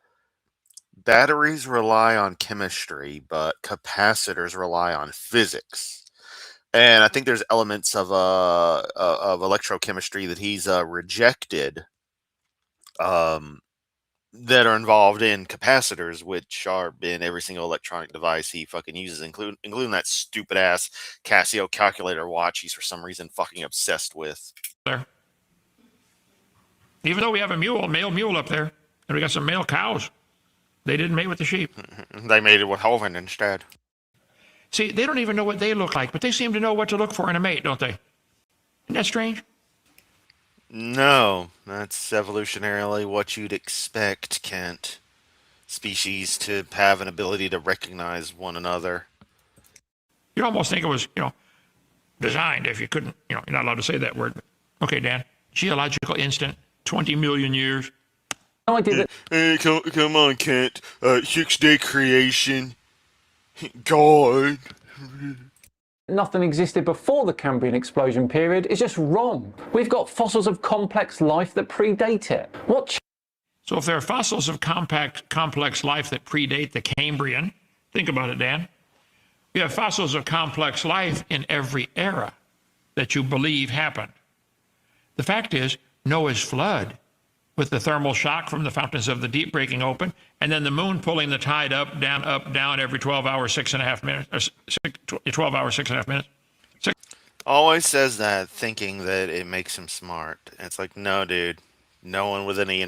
batteries rely on chemistry, but capacitors rely on physics. And I think there's elements of electrochemistry that he's rejected that are involved in capacitors, which are in every single electronic device he fucking uses, including that stupid ass Casio calculator watch he's for some reason fucking obsessed with. There. Even though we have a male mule up there, and we got some male cows, they didn't mate with the sheep. They made it with Hovind instead. See, they don't even know what they look like, but they seem to know what to look for in a mate, don't they? Isn't that strange? No, that's evolutionarily what you'd expect, Kent. Species to have an ability to recognize one another. You'd almost think it was, designed if you couldn't, you're not allowed to say that word. Okay, Dan, geological instant, 20 million years. no idea that Hey, come on, Kent. 6-day creation. God. nothing existed before the Cambrian explosion period is just wrong. We've got fossils of complex life that predate it. So if there are fossils of complex life that predate the Cambrian, think about it, Dan. We have fossils of complex life in every era that you believe happened. The fact is, Noah's flood, with the thermal shock from the fountains of the deep breaking open, and then the moon pulling the tide up, down every 12 hours, 6.5 minutes, 12 hours, 6.5 minutes. Always says that thinking that it makes him smart. And it's like, no, dude. No one with any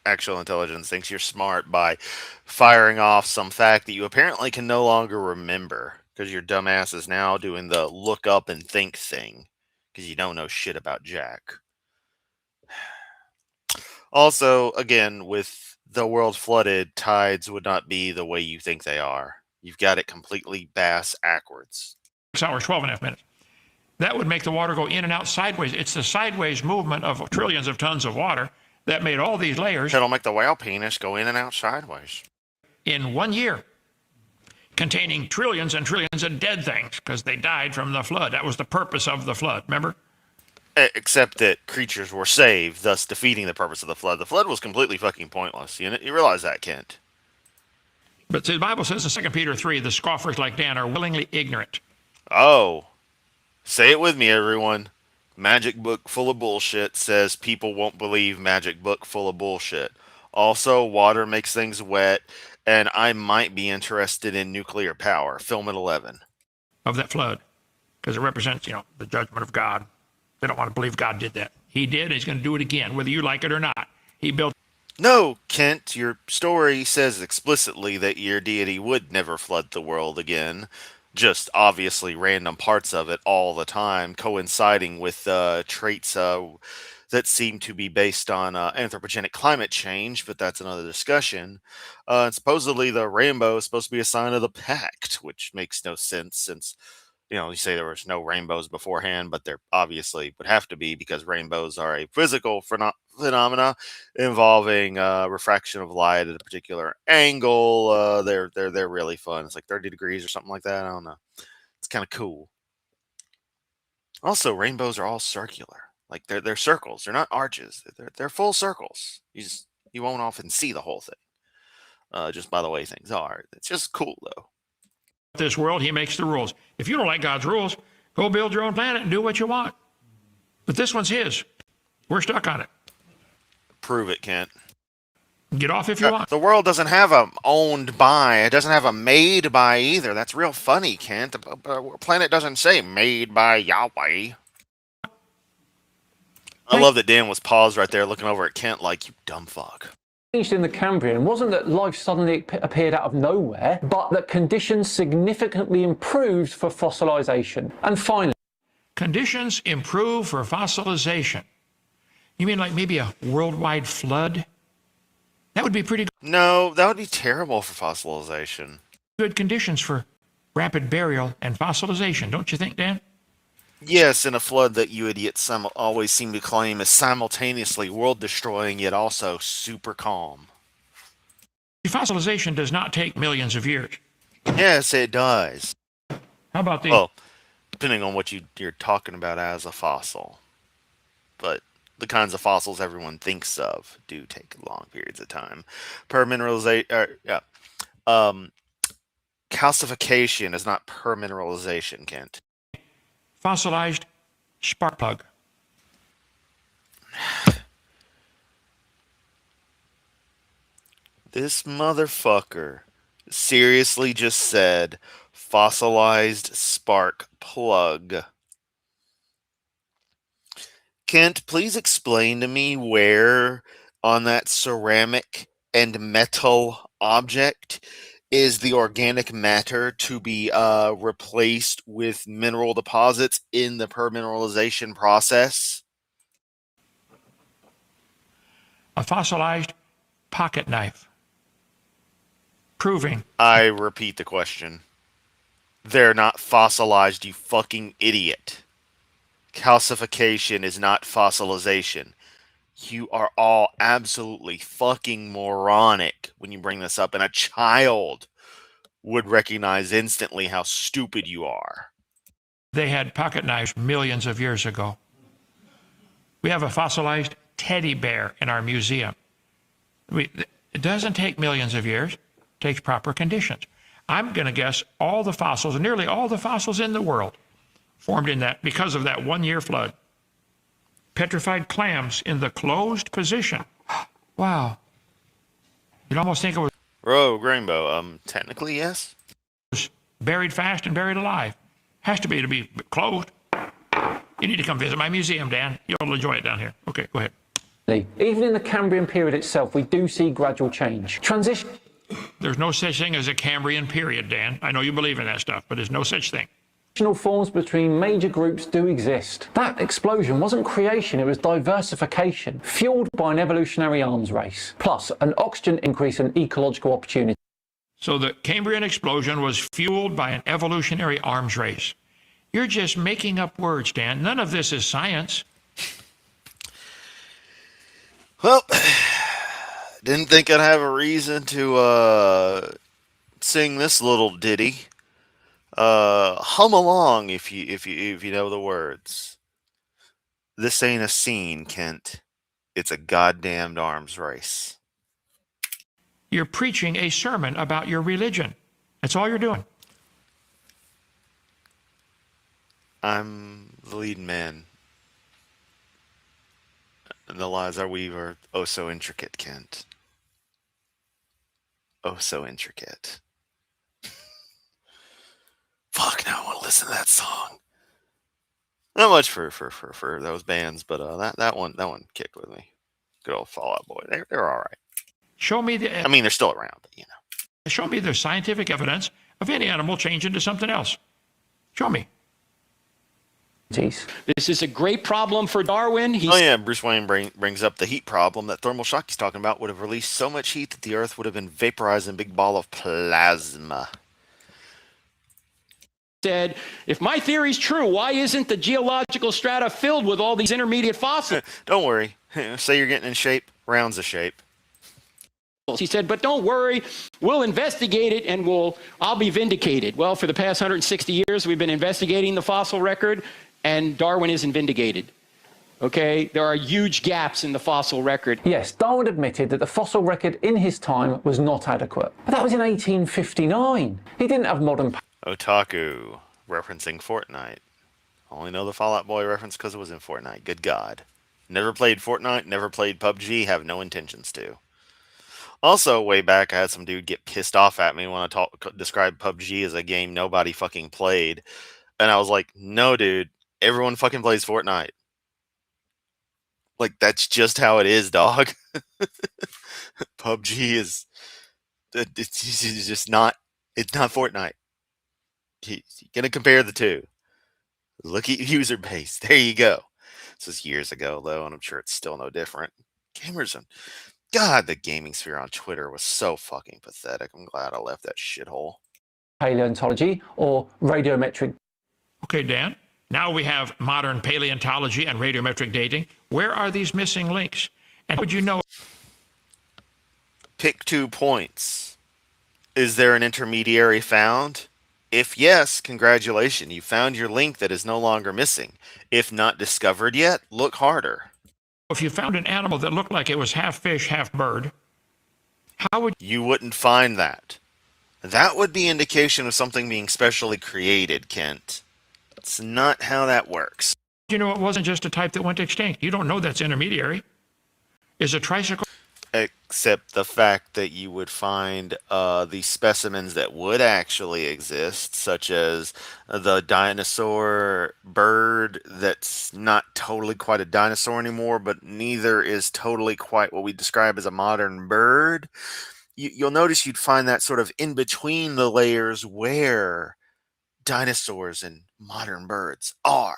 actual intelligence thinks you're smart by firing off some fact that you apparently can no longer remember because your dumbass is now doing the look up and think thing because you don't know shit about Jack. Also, again, with the world flooded, tides would not be the way you think they are. You've got it completely backwards. 6 hours, 12.5 minutes. That would make the water go in and out sideways. It's the sideways movement of trillions of tons of water that made all these layers. It'll make the whale penis go in and out sideways. In 1 year, containing trillions and trillions of dead things because they died from the flood. That was the purpose of the flood, remember? Except that creatures were saved, thus defeating the purpose of the flood. The flood was completely fucking pointless. You realize that, Kent? But the Bible says in 2 Peter 3, the scoffers like Dan are willingly ignorant. Oh. Say it with me, everyone. Magic book full of bullshit says people won't believe magic book full of bullshit. Also, water makes things wet, and I might be interested in nuclear power. Film at 11. Of that flood. Because it represents, the judgment of God. They don't want to believe God did that. He did, and he's going to do it again, whether you like it or not. He built... No, Kent, your story says explicitly that your deity would never flood the world again. Just obviously random parts of it all the time, coinciding with traits that seem to be based on anthropogenic climate change, but that's another discussion. And supposedly the rainbow is supposed to be a sign of the pact, which makes no sense since, you say there was no rainbows beforehand, but there obviously would have to be because rainbows are a physical phenomena involving refraction of light at a particular angle. They're really fun. It's like 30 degrees or something like that. I don't know. It's kind of cool. Also, rainbows are all circular. Like they're circles. They're not arches. They're full circles. You won't often see the whole thing. Just by the way things are. It's just cool though. This world, he makes the rules. If you don't like God's rules, go build your own planet and do what you want. But this one's his. We're stuck on it. Prove it, Kent. Get off if you want. The world doesn't have a owned by. It doesn't have a made by either. That's real funny, Kent. The planet doesn't say made by Yahweh. I love that Dan was paused right there looking over at Kent like, you dumb fuck. In the Cambrian wasn't that life suddenly appeared out of nowhere, but that conditions significantly improved for fossilization. And finally, conditions improve for fossilization. You mean like maybe a worldwide flood? That would be pretty good. No, that would be terrible for fossilization. Good conditions for rapid burial and fossilization, don't you think, Dan? Yes, in a flood that you idiots always seem to claim is simultaneously world-destroying yet also super calm. Fossilization does not take millions of years. Yes, it does. How about the... Well, depending on what you're talking about as a fossil. But the kinds of fossils everyone thinks of do take long periods of time. Calcification is not permineralization, Kent. Fossilized spark plug. This motherfucker seriously just said fossilized spark plug. Kent, please explain to me where on that ceramic and metal object is the organic matter to be replaced with mineral deposits in the permineralization process? A fossilized pocket knife. Proving. I repeat the question. They're not fossilized, you fucking idiot. Calcification is not fossilization. You are all absolutely fucking moronic when you bring this up, and a child would recognize instantly how stupid you are. They had pocket knives millions of years ago. We have a fossilized teddy bear in our museum. It doesn't take millions of years. It takes proper conditions. I'm going to guess all the fossils, nearly all the fossils in the world, formed in that because of that 1 year flood. Petrified clams in the closed position. Wow. You'd almost think it was Rogue Rainbow, technically, yes. buried fast and buried alive. Has to be closed. You need to come visit my museum, Dan. You'll enjoy it down here. Okay, go ahead. Even in the Cambrian period itself, we do see gradual change. Transition. There's no such thing as a Cambrian period, Dan. I know you believe in that stuff, but there's no such thing. Forms between major groups do exist. That explosion wasn't creation, it was diversification, fueled by an evolutionary arms race, plus an oxygen increase in ecological opportunity. So the Cambrian explosion was fueled by an evolutionary arms race. You're just making up words, Dan. None of this is science. Well, didn't think I'd have a reason to sing this little ditty. Hum along if you know the words. This ain't a scene, Kent. It's a goddamned arms race. You're preaching a sermon about your religion. That's all you're doing. I'm the lead man. And the lies I weave are oh so intricate, Kent. Oh so intricate. Fuck, now I want to listen to that song. Not much for those bands, but that one kicked with me. Good old Fall Out Boy. They're all right. Show me the. I mean, they're still around, but you know. Show me the scientific evidence of any animal change into something else. Show me. This is a great problem for Darwin. Oh yeah, Bruce Wayne brings up the heat problem. That thermal shock he's talking about would have released so much heat that the Earth would have been vaporized in a big ball of plasma. Said, if my theory's true, why isn't the geological strata filled with all these intermediate fossils? Don't worry. Say you're getting in shape, round's a shape. He said, but don't worry, we'll investigate it and I'll be vindicated. Well, for the past 160 years, we've been investigating the fossil record, and Darwin isn't vindicated. Okay, there are huge gaps in the fossil record. Yes, Darwin admitted that the fossil record in his time was not adequate. But that was in 1859. He didn't have modern... Otaku, referencing Fortnite. Only know the Fall Out Boy reference because it was in Fortnite. Good God. Never played Fortnite, never played PUBG, have no intentions to. Also, way back, I had some dude get pissed off at me when I described PUBG as a game nobody fucking played. And I was like, no, dude, everyone fucking plays Fortnite. Like, that's just how it is, dog. PUBG is... It's just not... It's not Fortnite. You're going to compare the two. Look at user base. There you go. This was years ago, though, and I'm sure it's still no different. Gamers... God, the gaming sphere on Twitter was so fucking pathetic. I'm glad I left that shithole. Paleontology or radiometric. Okay, Dan. Now we have modern paleontology and radiometric dating. Where are these missing links? And how would you know? Pick 2 points. Is there an intermediary found? If yes, congratulations. You found your link that is no longer missing. If not discovered yet, look harder. If you found an animal that looked like it was half fish, half bird, how would you wouldn't find that? That would be indication of something being specially created, Kent. That's not how that works. You know, it wasn't just a type that went extinct. You don't know that's intermediary. Is a tricycle... Except the fact that you would find the specimens that would actually exist, such as the dinosaur bird that's not totally quite a dinosaur anymore, but neither is totally quite what we describe as a modern bird. You'll notice you'd find that sort of in between the layers where dinosaurs and modern birds are.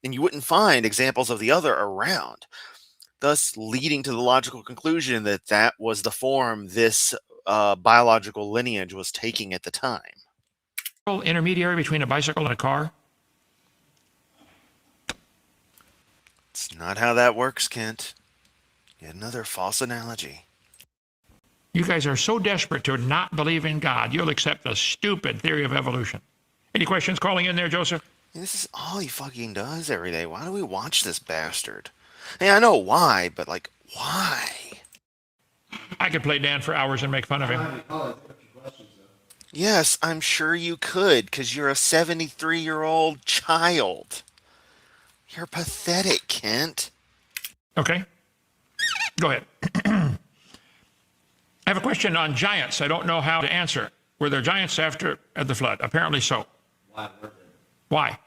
And you wouldn't find examples of the other around, thus leading to the logical conclusion that that was the form this biological lineage was taking at the time. Intermediary between a bicycle and a car? It's not how that works, Kent. Yet another false analogy. You guys are so desperate to not believe in God, you'll accept a stupid theory of evolution. Any questions calling in there, Joseph? This is all he fucking does every day. Why do we watch this bastard? Hey, I know why, but like, why? I could play Dan for hours and make fun of him. Yes, I'm sure you could, because you're a 73-year-old child. You're pathetic, Kent. Okay? Go ahead. I have a question on giants. I don't know how to answer. Were there giants after the flood? Apparently so. Why?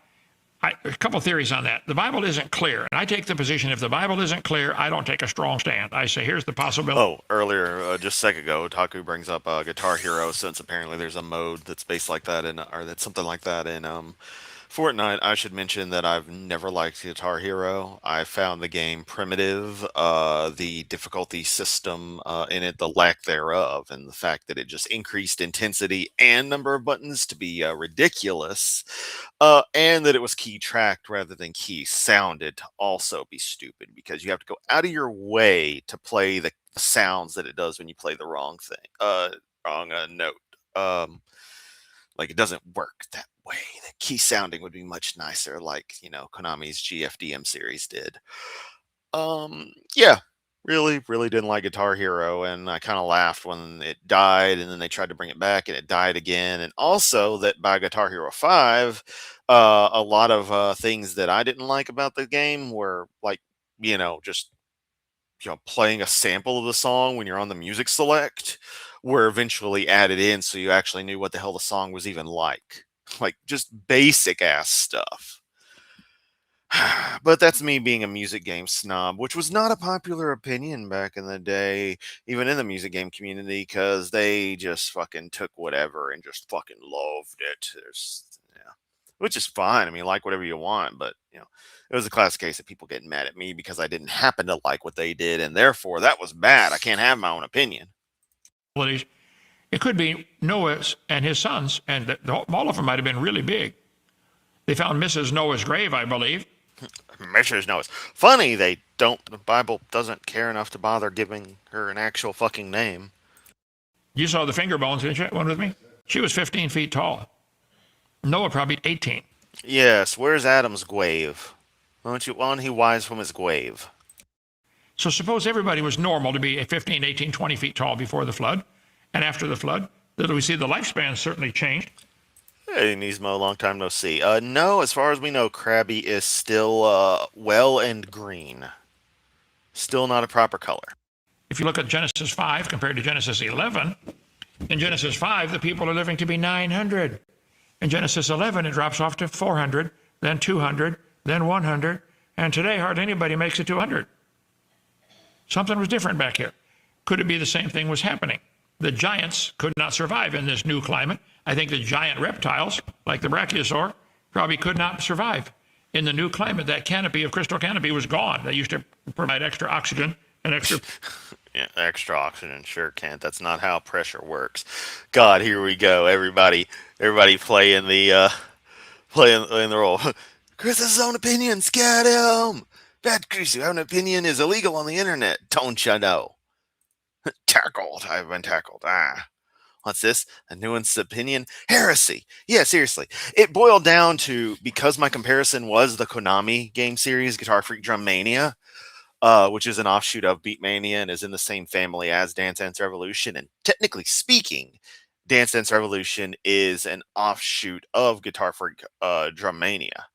A couple theories on that. The Bible isn't clear, and I take the position if the Bible isn't clear, I don't take a strong stand. I say here's the possibility. Oh, earlier, just a second ago, Taku brings up Guitar Hero, since apparently there's a mode that's based like that, or that's something like that in Fortnite. I should mention that I've never liked Guitar Hero. I found the game primitive, the difficulty system in it, the lack thereof, and the fact that it just increased intensity and number of buttons to be ridiculous, and that it was key tracked rather than key sounded to also be stupid, because you have to go out of your way to play the sounds that it does when you play the wrong thing, wrong note. Like, it doesn't work that way. The key sounding would be much nicer, like, Konami's GFDM series did. Yeah, really didn't like Guitar Hero, and I kind of laughed when it died, and then they tried to bring it back, and it died again. And also that by Guitar Hero 5, a lot of things that I didn't like about the game were like, just playing a sample of the song when you're on the music select were eventually added in, so you actually knew what the hell the song was even like. Like, just basic ass stuff. But that's me being a music game snob, which was not a popular opinion back in the day, even in the music game community, because they just fucking took whatever and just fucking loved it. Which is fine. I mean, like whatever you want, but it was a classic case of people getting mad at me because I didn't happen to like what they did, and therefore that was bad. I can't have my own opinion. It could be Noah's and his sons, and all of them might have been really big. They found Mrs. Noah's grave, I believe. Mrs. Noah's. Funny, the Bible doesn't care enough to bother giving her an actual fucking name. You saw the finger bones, didn't you? One with me? She was 15 feet tall. Noah probably 18. Yes, where's Adam's grave? Why don't he wise from his grave? So suppose everybody was normal to be 15, 18, 20 feet tall before the flood, and after the flood, that we see the lifespan certainly changed. Hey, Nismo, long time no see. No, as far as we know, Krabby is still well and green. Still not a proper color. If you look at Genesis 5 compared to Genesis 11, in Genesis 5, the people are living to be 900. In Genesis 11, it drops off to 400, then 200, then 100, and today hardly anybody makes it to 100. Something was different back here. Could it be the same thing was happening? The giants could not survive in this new climate. I think the giant reptiles, like the brachiosaur, probably could not survive in the new climate. That canopy of crystal canopy was gone. They used to provide extra oxygen and extra... Yeah, extra oxygen, sure can't. That's not how pressure works. God, here we go. Everybody playing the role. Chris has his own opinion. Scat him. Bad Chris, you have an opinion is illegal on the internet. Don't you know? Tackled. I've been tackled. What's this? A nuanced opinion? Heresy. Yeah, seriously. It boiled down to, because my comparison was the Konami game series, Guitar Freak Drum Mania, which is an offshoot of Beatmania and is in the same family as Dance Dance Revolution. And technically speaking, Dance Dance Revolution is an offshoot of Guitar Freak Drum Mania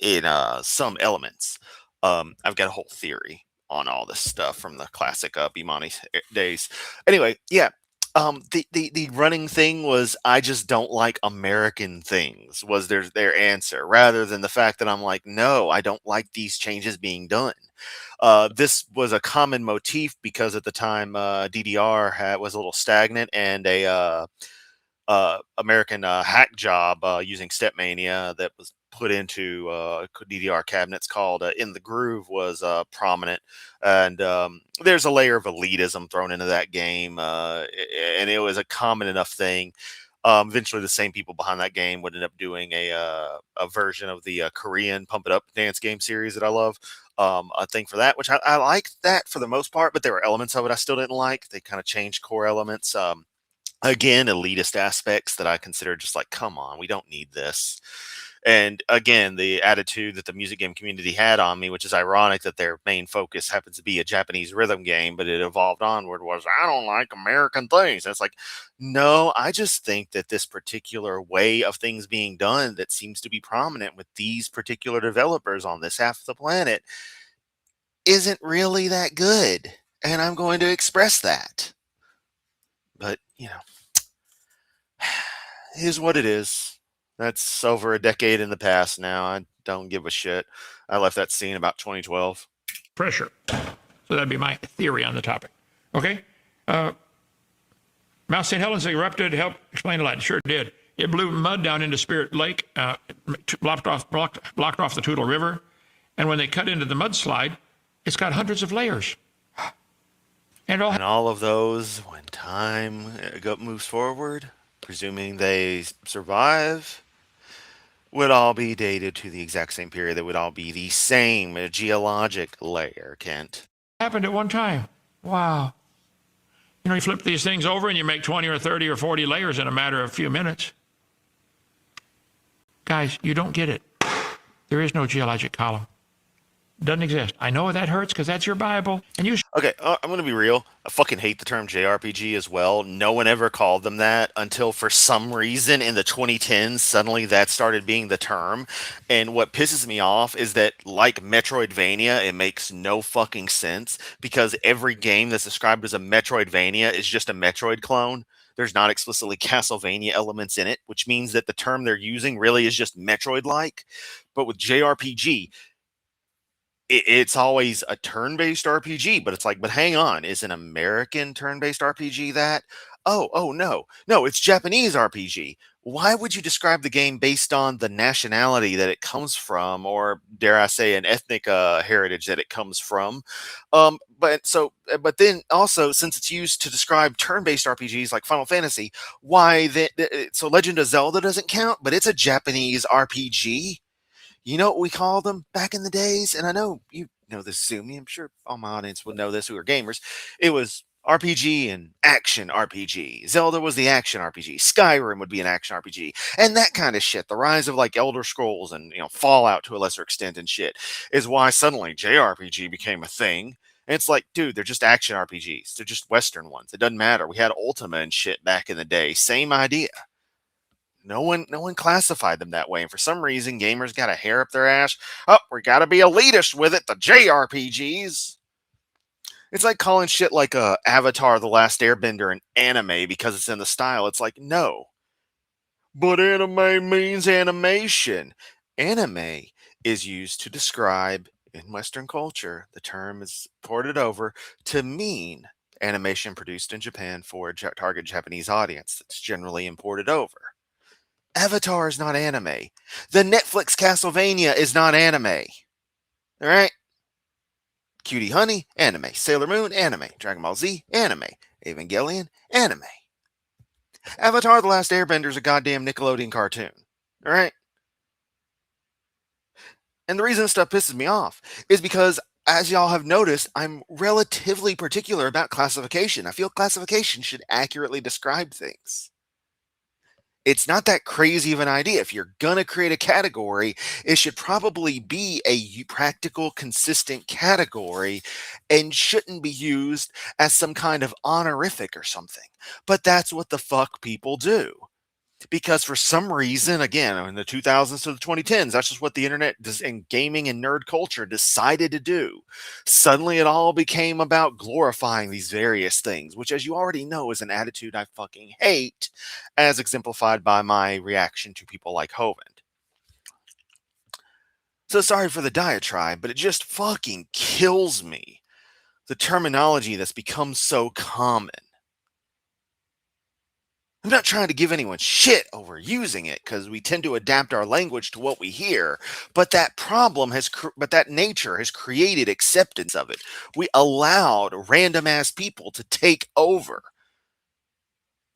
in some elements. I've got a whole theory on all this stuff from the classic Bimani days. Anyway, yeah. The running thing was, I just don't like American things, was their answer, rather than the fact that I'm like, no, I don't like these changes being done. This was a common motif because at the time DDR was a little stagnant, and a American hack job using Stepmania that was put into DDR cabinets called In the Groove was prominent, and there's a layer of elitism thrown into that game, and it was a common enough thing. Eventually, the same people behind that game would end up doing a version of the Korean Pump It Up dance game series that I love. a thing for that, which I liked that for the most part, but there were elements of it I still didn't like. They kind of changed core elements. Again, elitist aspects that I consider just like, come on, we don't need this. And again, the attitude that the music game community had on me, which is ironic that their main focus happens to be a Japanese rhythm game, but it evolved onward, was I don't like American things. And it's like, no, I just think that this particular way of things being done that seems to be prominent with these particular developers on this half of the planet isn't really that good. And I'm going to express that. But, is what it is. That's over a decade in the past now. I don't give a shit. I left that scene about 2012. Pressure. So that'd be my theory on the topic. Okay? Mount St. Helens erupted. Help explain a lot. It sure did. It blew mud down into Spirit Lake, blocked off the Toutle River. And when they cut into the mudslide, it's got hundreds of layers. And all of those, when time moves forward, presuming they survive, would all be dated to the exact same period. That would all be the same geologic layer, Kent. Happened at one time. Wow. You flip these things over and you make 20 or 30 or 40 layers in a matter of a few minutes. Guys, you don't get it. There is no geologic column. Doesn't exist. I know that hurts because that's your Bible. And you. Okay, I'm going to be real. I fucking hate the term JRPG as well. No one ever called them that until for some reason in the 2010s, suddenly that started being the term. And what pisses me off is that, like Metroidvania, it makes no fucking sense because every game that's described as a Metroidvania is just a Metroid clone. There's not explicitly Castlevania elements in it, which means that the term they're using really is just Metroid-like. But with JRPG, it's always a turn-based RPG, but it's like, but hang on, is an American turn-based RPG that? Oh, no, it's Japanese RPG. Why would you describe the game based on the nationality that it comes from, or dare I say, an ethnic heritage that it comes from? But then also, since it's used to describe turn-based RPGs like Final Fantasy, why so Legend of Zelda doesn't count, but it's a Japanese RPG. You know what we called them back in the days? And I know you know this, Zoomy. I'm sure all my audience would know this who are gamers. It was RPG and action RPG. Zelda was the action RPG. Skyrim would be an action RPG. And that kind of shit. The rise of like Elder Scrolls and Fallout to a lesser extent and shit is why suddenly JRPG became a thing. And it's like, dude, they're just action RPGs. They're just Western ones. It doesn't matter. We had Ultima and shit back in the day. Same idea. No one classified them that way. And for some reason, gamers got a hair up their ass. Oh, we got to be elitist with it. The JRPGs. It's like calling shit like Avatar The Last Airbender an anime because it's in the style. It's like, no. But anime means animation. Anime is used to describe, in Western culture, the term is ported over to mean animation produced in Japan for a target Japanese audience that's generally imported over. Avatar is not anime. The Netflix Castlevania is not anime. All right? Cutie Honey, anime. Sailor Moon, anime. Dragon Ball Z, anime. Evangelion, anime. Avatar The Last Airbender is a goddamn Nickelodeon cartoon. All right? And the reason this stuff pisses me off is because, as y'all have noticed, I'm relatively particular about classification. I feel classification should accurately describe things. It's not that crazy of an idea. If you're going to create a category, it should probably be a practical, consistent category and shouldn't be used as some kind of honorific or something. But that's what the fuck people do. Because for some reason, again, in the 2000s to the 2010s, that's just what the internet and gaming and nerd culture decided to do. Suddenly it all became about glorifying these various things, which, as you already know, is an attitude I fucking hate, as exemplified by my reaction to people like Hovind. So sorry for the diatribe, but it just fucking kills me. The terminology that's become so common. I'm not trying to give anyone shit over using it because we tend to adapt our language to what we hear, but that nature has created acceptance of it. We allowed random ass people to take over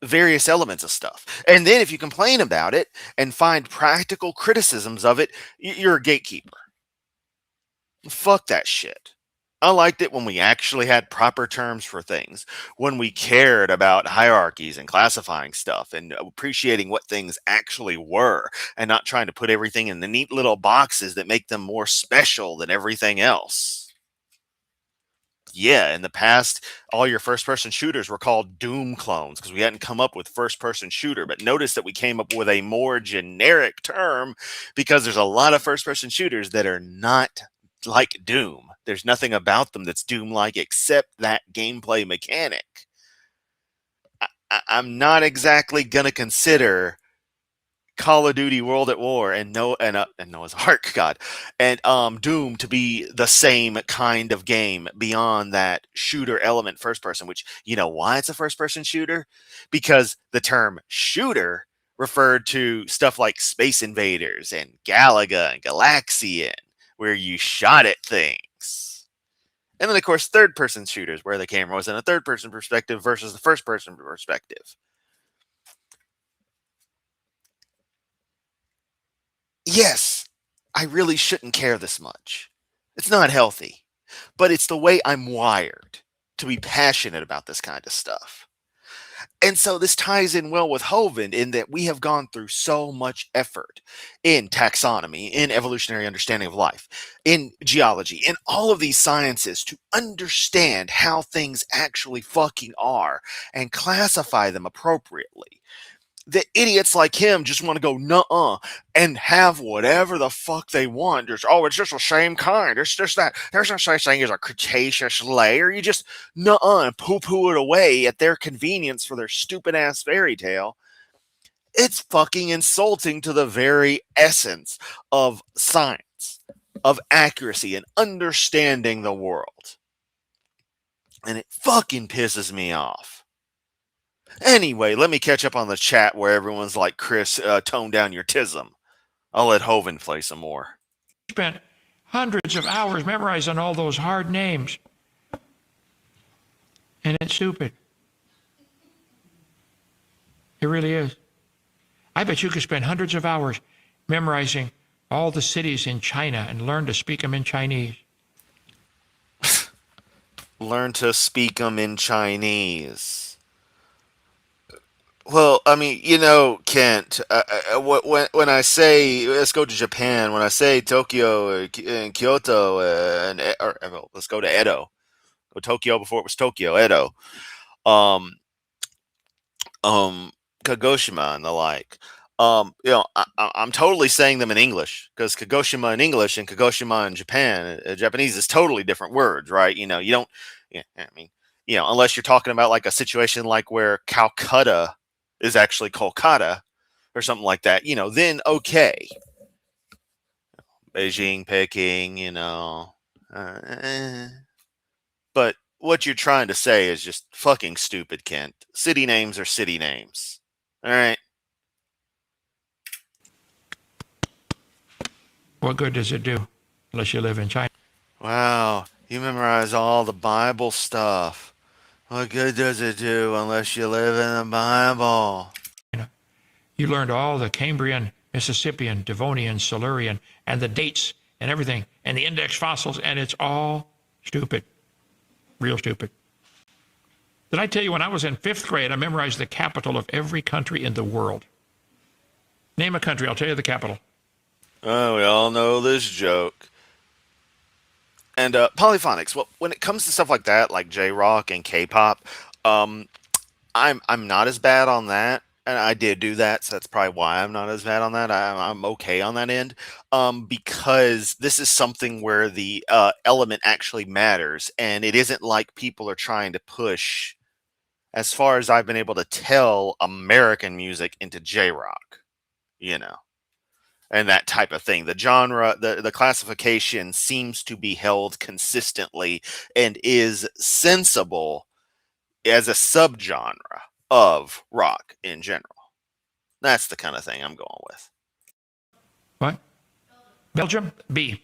various elements of stuff. And then if you complain about it and find practical criticisms of it, you're a gatekeeper. Fuck that shit. I liked it when we actually had proper terms for things, when we cared about hierarchies and classifying stuff and appreciating what things actually were and not trying to put everything in the neat little boxes that make them more special than everything else. Yeah, in the past, all your first person shooters were called Doom clones because we hadn't come up with first person shooter. But notice that we came up with a more generic term because there's a lot of first person shooters that are not like Doom. There's nothing about them that's Doom like except that gameplay mechanic. I'm not exactly going to consider Call of Duty World at War and Noah's Ark, God, and Doom to be the same kind of game beyond that shooter element first person, which you know why it's a first person shooter? Because the term shooter referred to stuff like Space Invaders and Galaga and Galaxian, where you shot at things. And then of course third person shooters where the camera was in a third person perspective versus the first person perspective. Yes, I really shouldn't care this much. It's not healthy, but it's the way I'm wired to be passionate about this kind of stuff. And so this ties in well with Hovind in that we have gone through so much effort in taxonomy, in evolutionary understanding of life, in geology, in all of these sciences to understand how things actually fucking are and classify them appropriately. The idiots like him just want to go nuh-uh and have whatever the fuck they want. It's just the same kind. It's just that there's no such thing as a Cretaceous layer. You just nuh-uh and poo-poo it away at their convenience for their stupid ass fairy tale. It's fucking insulting to the very essence of science, of accuracy and understanding the world. And it fucking pisses me off. Anyway, let me catch up on the chat where everyone's like, Chris, tone down your tism. I'll let Hovind play some more. Spent hundreds of hours memorizing all those hard names. And it's stupid. It really is. I bet you could spend hundreds of hours memorizing all the cities in China and learn to speak them in Chinese. Learn to speak them in Chinese. Well, I mean, you know, Kent, when I say, let's go to Japan, when I say Tokyo and Kyoto, well, let's go to Edo. Go Tokyo before it was Tokyo, Edo. Um, Kagoshima and the like. I'm totally saying them in English because Kagoshima in English and Kagoshima in Japan, Japanese is totally different words, right? You know, you don't, yeah, I mean, you know, unless you're talking about like a situation like where Calcutta is actually Kolkata or something like that, you know, then okay. Beijing, Peking, you know. But what you're trying to say is just fucking stupid, Kent. City names are city names. All right. What good does it do unless you live in China? Wow. You memorize all the Bible stuff. What good does it do unless you live in the Bible? You learned all the Cambrian, Mississippian, Devonian, Silurian, and the dates and everything, and the index fossils, and it's all stupid. Real stupid. Did I tell you when I was in 5th grade, I memorized the capital of every country in the world? Name a country, I'll tell you the capital. Oh, we all know this joke. And polyphonics. Well, when it comes to stuff like that, like J-rock and K-pop, I'm not as bad on that, and I did do that, so that's probably why I'm not as bad on that. I'm okay on that end, because this is something where the element actually matters, and it isn't like people are trying to push, as far as I've been able to tell, American music into J-rock, you know. And that type of thing. The genre, the classification seems to be held consistently and is sensible as a subgenre of rock in general. That's the kind of thing I'm going with. What? Belgium? B.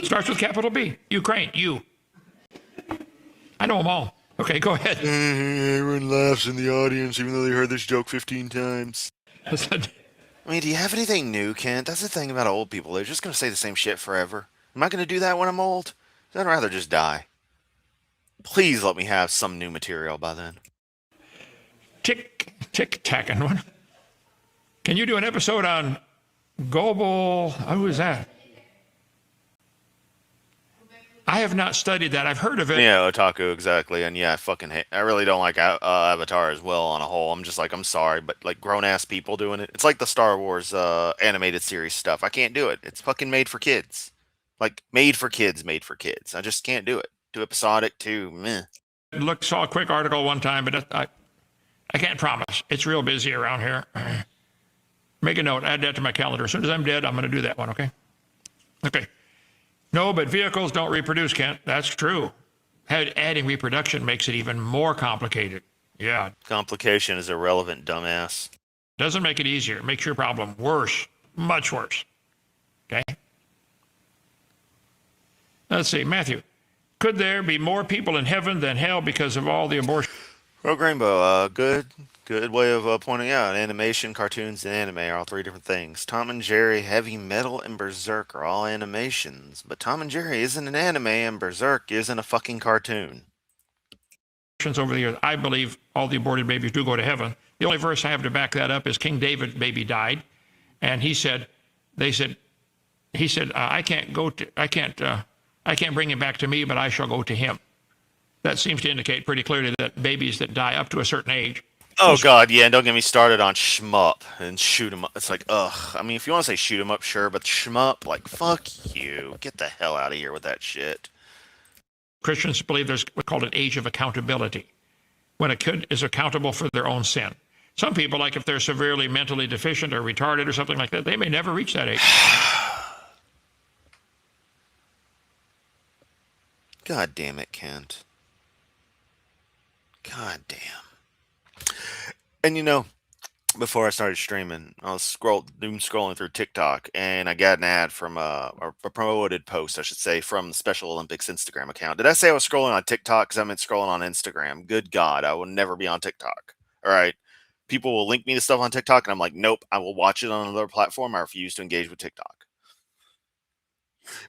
Starts with capital B. Ukraine, U. I know them all. Okay, go ahead. Everyone laughs in the audience even though they heard this joke 15 times. I mean, do you have anything new, Kent? That's the thing about old people. They're just going to say the same shit forever. Am I going to do that when I'm old? I'd rather just die. Please let me have some new material by then. Tick-tacking one. Can you do an episode on global, who is that? I have not studied that. I've heard of it. Yeah, otaku, exactly. And yeah, I fucking hate. I really don't like Avatar as well on a whole. I'm just like, I'm sorry, but like grown ass people doing it. It's like the Star Wars animated series stuff. I can't do it. It's fucking made for kids. Like made for kids, made for kids. I just can't do it. Too episodic, too meh. Saw a quick article one time, but I can't promise. It's real busy around here. Make a note. Add that to my calendar. As soon as I'm dead, I'm going to do that one, okay? Okay. No, but vehicles don't reproduce, Kent. That's true. Adding reproduction makes it even more complicated. Yeah. Complication is irrelevant, dumbass. Doesn't make it easier. It makes your problem worse. Much worse. Okay? Let's see. Matthew. Could there be more people in heaven than hell because of all the abortion? Rogue Rainbow, good way of pointing out. Animation, cartoons, and anime are all three different things. Tom and Jerry, Heavy Metal, and Berserk are all animations. But Tom and Jerry isn't an anime, and Berserk isn't a fucking cartoon. Over the years, I believe all the aborted babies do go to heaven. The only verse I have to back that up is King David's baby died, and he said, I can't bring him back to me, but I shall go to him. That seems to indicate pretty clearly that babies that die up to a certain age. Oh God, yeah, and don't get me started on shmup and shoot 'em up. It's like, ugh. I mean, if you want to say shoot 'em up, sure, but shmup, like, fuck you. Get the hell out of here with that shit. Christians believe there's what's called an age of accountability, when a kid is accountable for their own sin. Some people, like if they're severely mentally deficient or retarded or something like that, they may never reach that age. God damn it, Kent. God damn. And you know, before I started streaming, I was scrolling through TikTok, and I got an ad from a promoted post, I should say, from the Special Olympics Instagram account. Did I say I was scrolling on TikTok? Because I meant scrolling on Instagram. Good God, I will never be on TikTok. All right. People will link me to stuff on TikTok, and I'm like, nope, I will watch it on another platform. I refuse to engage with TikTok.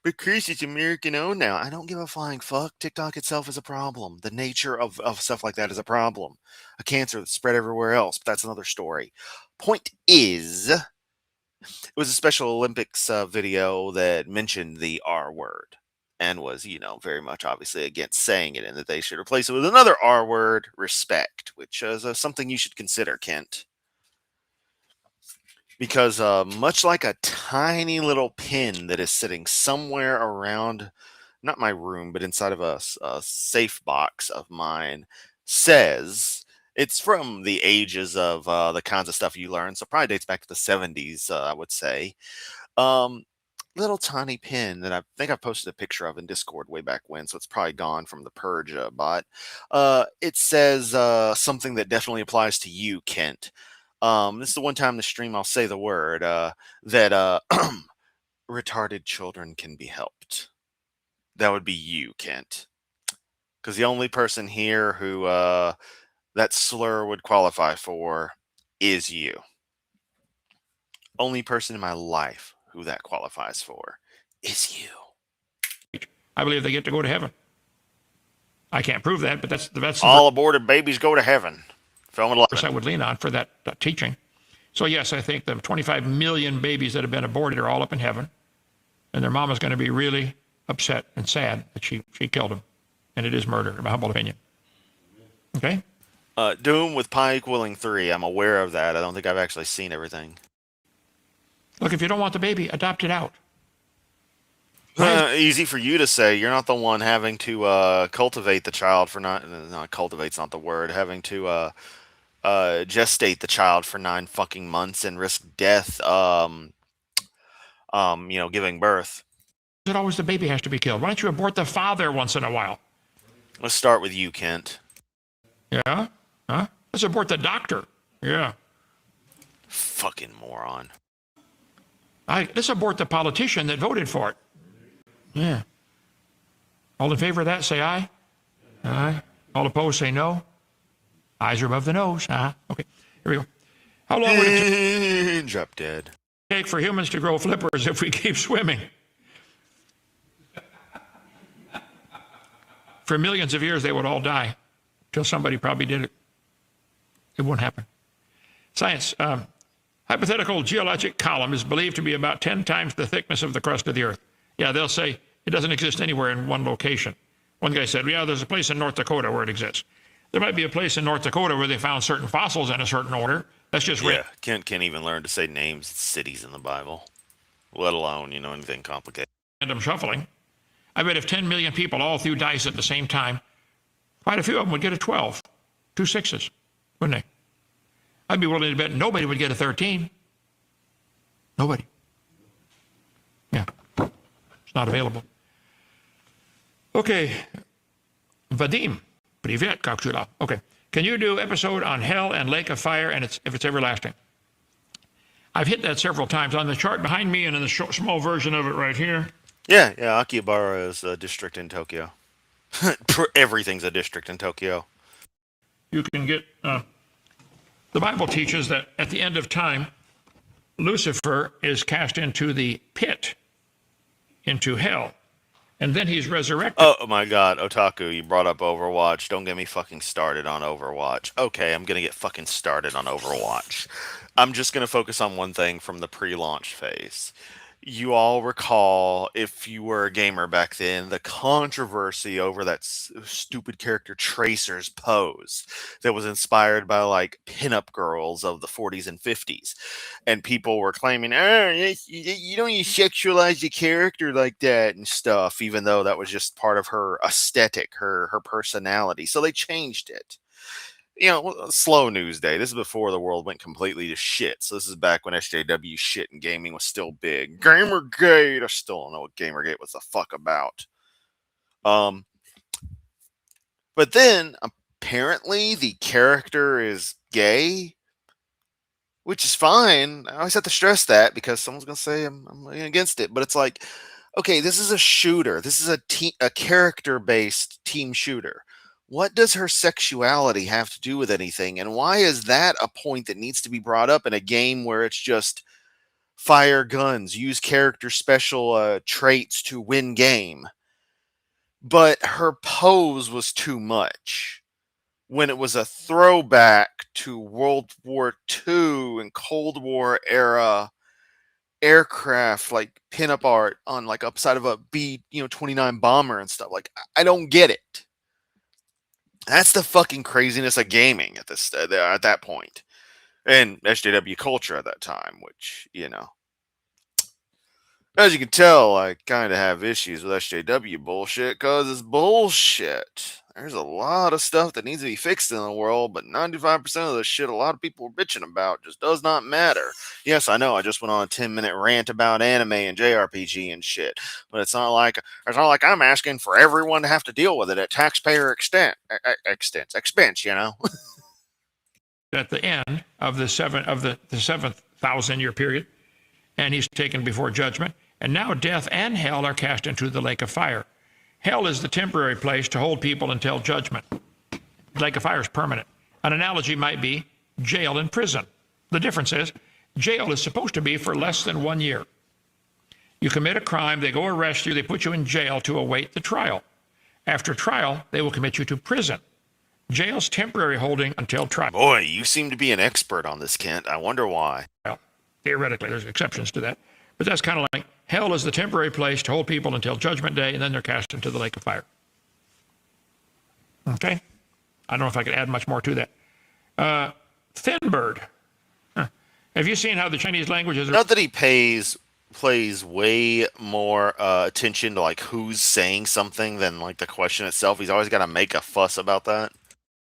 But Chris, it's American owned now. I don't give a flying fuck. TikTok itself is a problem. The nature of stuff like that is a problem. A cancer that's spread everywhere else, but that's another story. Point is, it was a Special Olympics video that mentioned the R word and was, very much obviously against saying it, and that they should replace it with another R word, respect, which is something you should consider, Kent. Because much like a tiny little pin that is sitting somewhere around, not my room, but inside of a safe box of mine, says, it's from the ages of the kinds of stuff you learn, so probably dates back to the 70s, I would say. Little tiny pin that I think I posted a picture of in Discord way back when, so it's probably gone from the Purge bot. It says something that definitely applies to you, Kent. This is the one time in the stream I'll say the word that retarded children can be helped. That would be you, Kent. Because the only person here who that slur would qualify for is you. Only person in my life who that qualifies for is you. I believe they get to go to heaven. I can't prove that, but that's all aborted babies go to heaven. Film 11. I would lean on for that teaching. So yes, I think the 25 million babies that have been aborted are all up in heaven, and their mama's going to be really upset and sad that she killed them, and it is murder, in my humble opinion. Okay. Doom with pi equaling 3. I'm aware of that. I don't think I've actually seen everything. Look, if you don't want the baby, adopt it out. Easy for you to say. You're not the one having to cultivate the child for not cultivate's not the word. Having to gestate the child for 9 fucking months and risk death. Giving birth. Is it always the baby has to be killed? Why don't you abort the father once in a while? Let's start with you, Kent. Yeah? Huh? Let's abort the doctor. Yeah. Fucking moron. Let's abort the politician that voted for it. Yeah. All in favor of that, say aye. Aye. All opposed, say no. Eyes are above the nose. Okay, here we go. How long would it Drop dead. take for humans to grow flippers if we keep swimming? For millions of years, they would all die until somebody probably did it. It won't happen. Science. Hypothetical geologic column is believed to be about 10 times the thickness of the crust of the Earth. Yeah, they'll say it doesn't exist anywhere in one location. One guy said, yeah, there's a place in North Dakota where it exists. There might be a place in North Dakota where they found certain fossils in a certain order. That's just Yeah, can't even learn to say names of cities in the Bible, let alone, anything complicated. random shuffling. I bet if 10 million people all threw dice at the same time, quite a few of them would get a 12, 2 6s, wouldn't they? I'd be willing to bet nobody would get a 13. Nobody. Yeah, it's not available. Okay, Vadim, привет, как дела? Okay, can you do episode on hell and lake of fire and if it's everlasting? I've hit that several times on the chart behind me and in the small version of it right here. Yeah, Akihabara is a district in Tokyo. Everything's a district in Tokyo. You can get, the Bible teaches that at the end of time, Lucifer is cast into the pit, into hell, and then he's resurrected. Oh my god, Otaku, you brought up Overwatch. Don't get me fucking started on Overwatch. Okay, I'm gonna get fucking started on Overwatch. I'm just gonna focus on one thing from the pre-launch phase. You all recall, if you were a gamer back then, the controversy over that stupid character Tracer's pose that was inspired by, like, pinup girls of the 40s and 50s. And people were claiming, you don't sexualize your character like that and stuff, even though that was just part of her aesthetic, her personality. So they changed it. Slow news day. This is before the world went completely to shit. So this is back when SJW shit and gaming was still big. Gamergate. I still don't know what Gamergate was the fuck about. But then apparently the character is gay, which is fine. I always have to stress that because someone's gonna say I'm against it. But it's like, okay, this is a shooter. This is a character-based team shooter. What does her sexuality have to do with anything? And why is that a point that needs to be brought up in a game where it's just fire guns, use character special traits to win game? But her pose was too much. When it was a throwback to World War II and Cold War era aircraft, like pinup art on like upside of a B-29 bomber and stuff. Like, I don't get it. That's the fucking craziness of gaming at that point, and SJW culture at that time. Which as you can tell, I kind of have issues with SJW bullshit because it's bullshit. There's a lot of stuff that needs to be fixed in the world, but 95% of the shit a lot of people are bitching about just does not matter. Yes, I know I just went on a 10-minute rant about anime and JRPG and shit, but it's not like I'm asking for everyone to have to deal with it at taxpayer expense. At the end of the seventh 1,000-year period, and he's taken before judgment. And now death and hell are cast into the lake of fire. Hell is the temporary place to hold people until judgment. The lake of fire is permanent. An analogy might be jail and prison. The difference is jail is supposed to be for less than 1 year. You commit a crime, they go arrest you, they put you in jail to await the trial. After trial, they will commit you to prison. Jail's temporary holding until trial. Boy, you seem to be an expert on this, Kent. I wonder why. Well, theoretically, there's exceptions to that. But that's kind of like hell is the temporary place to hold people until judgment day, and then they're cast into the lake of fire. Okay? I don't know if I could add much more to that. Thin bird. Huh. Have you seen how the Chinese language is... Not that he plays way more attention to like who's saying something than like the question itself. He's always got to make a fuss about that.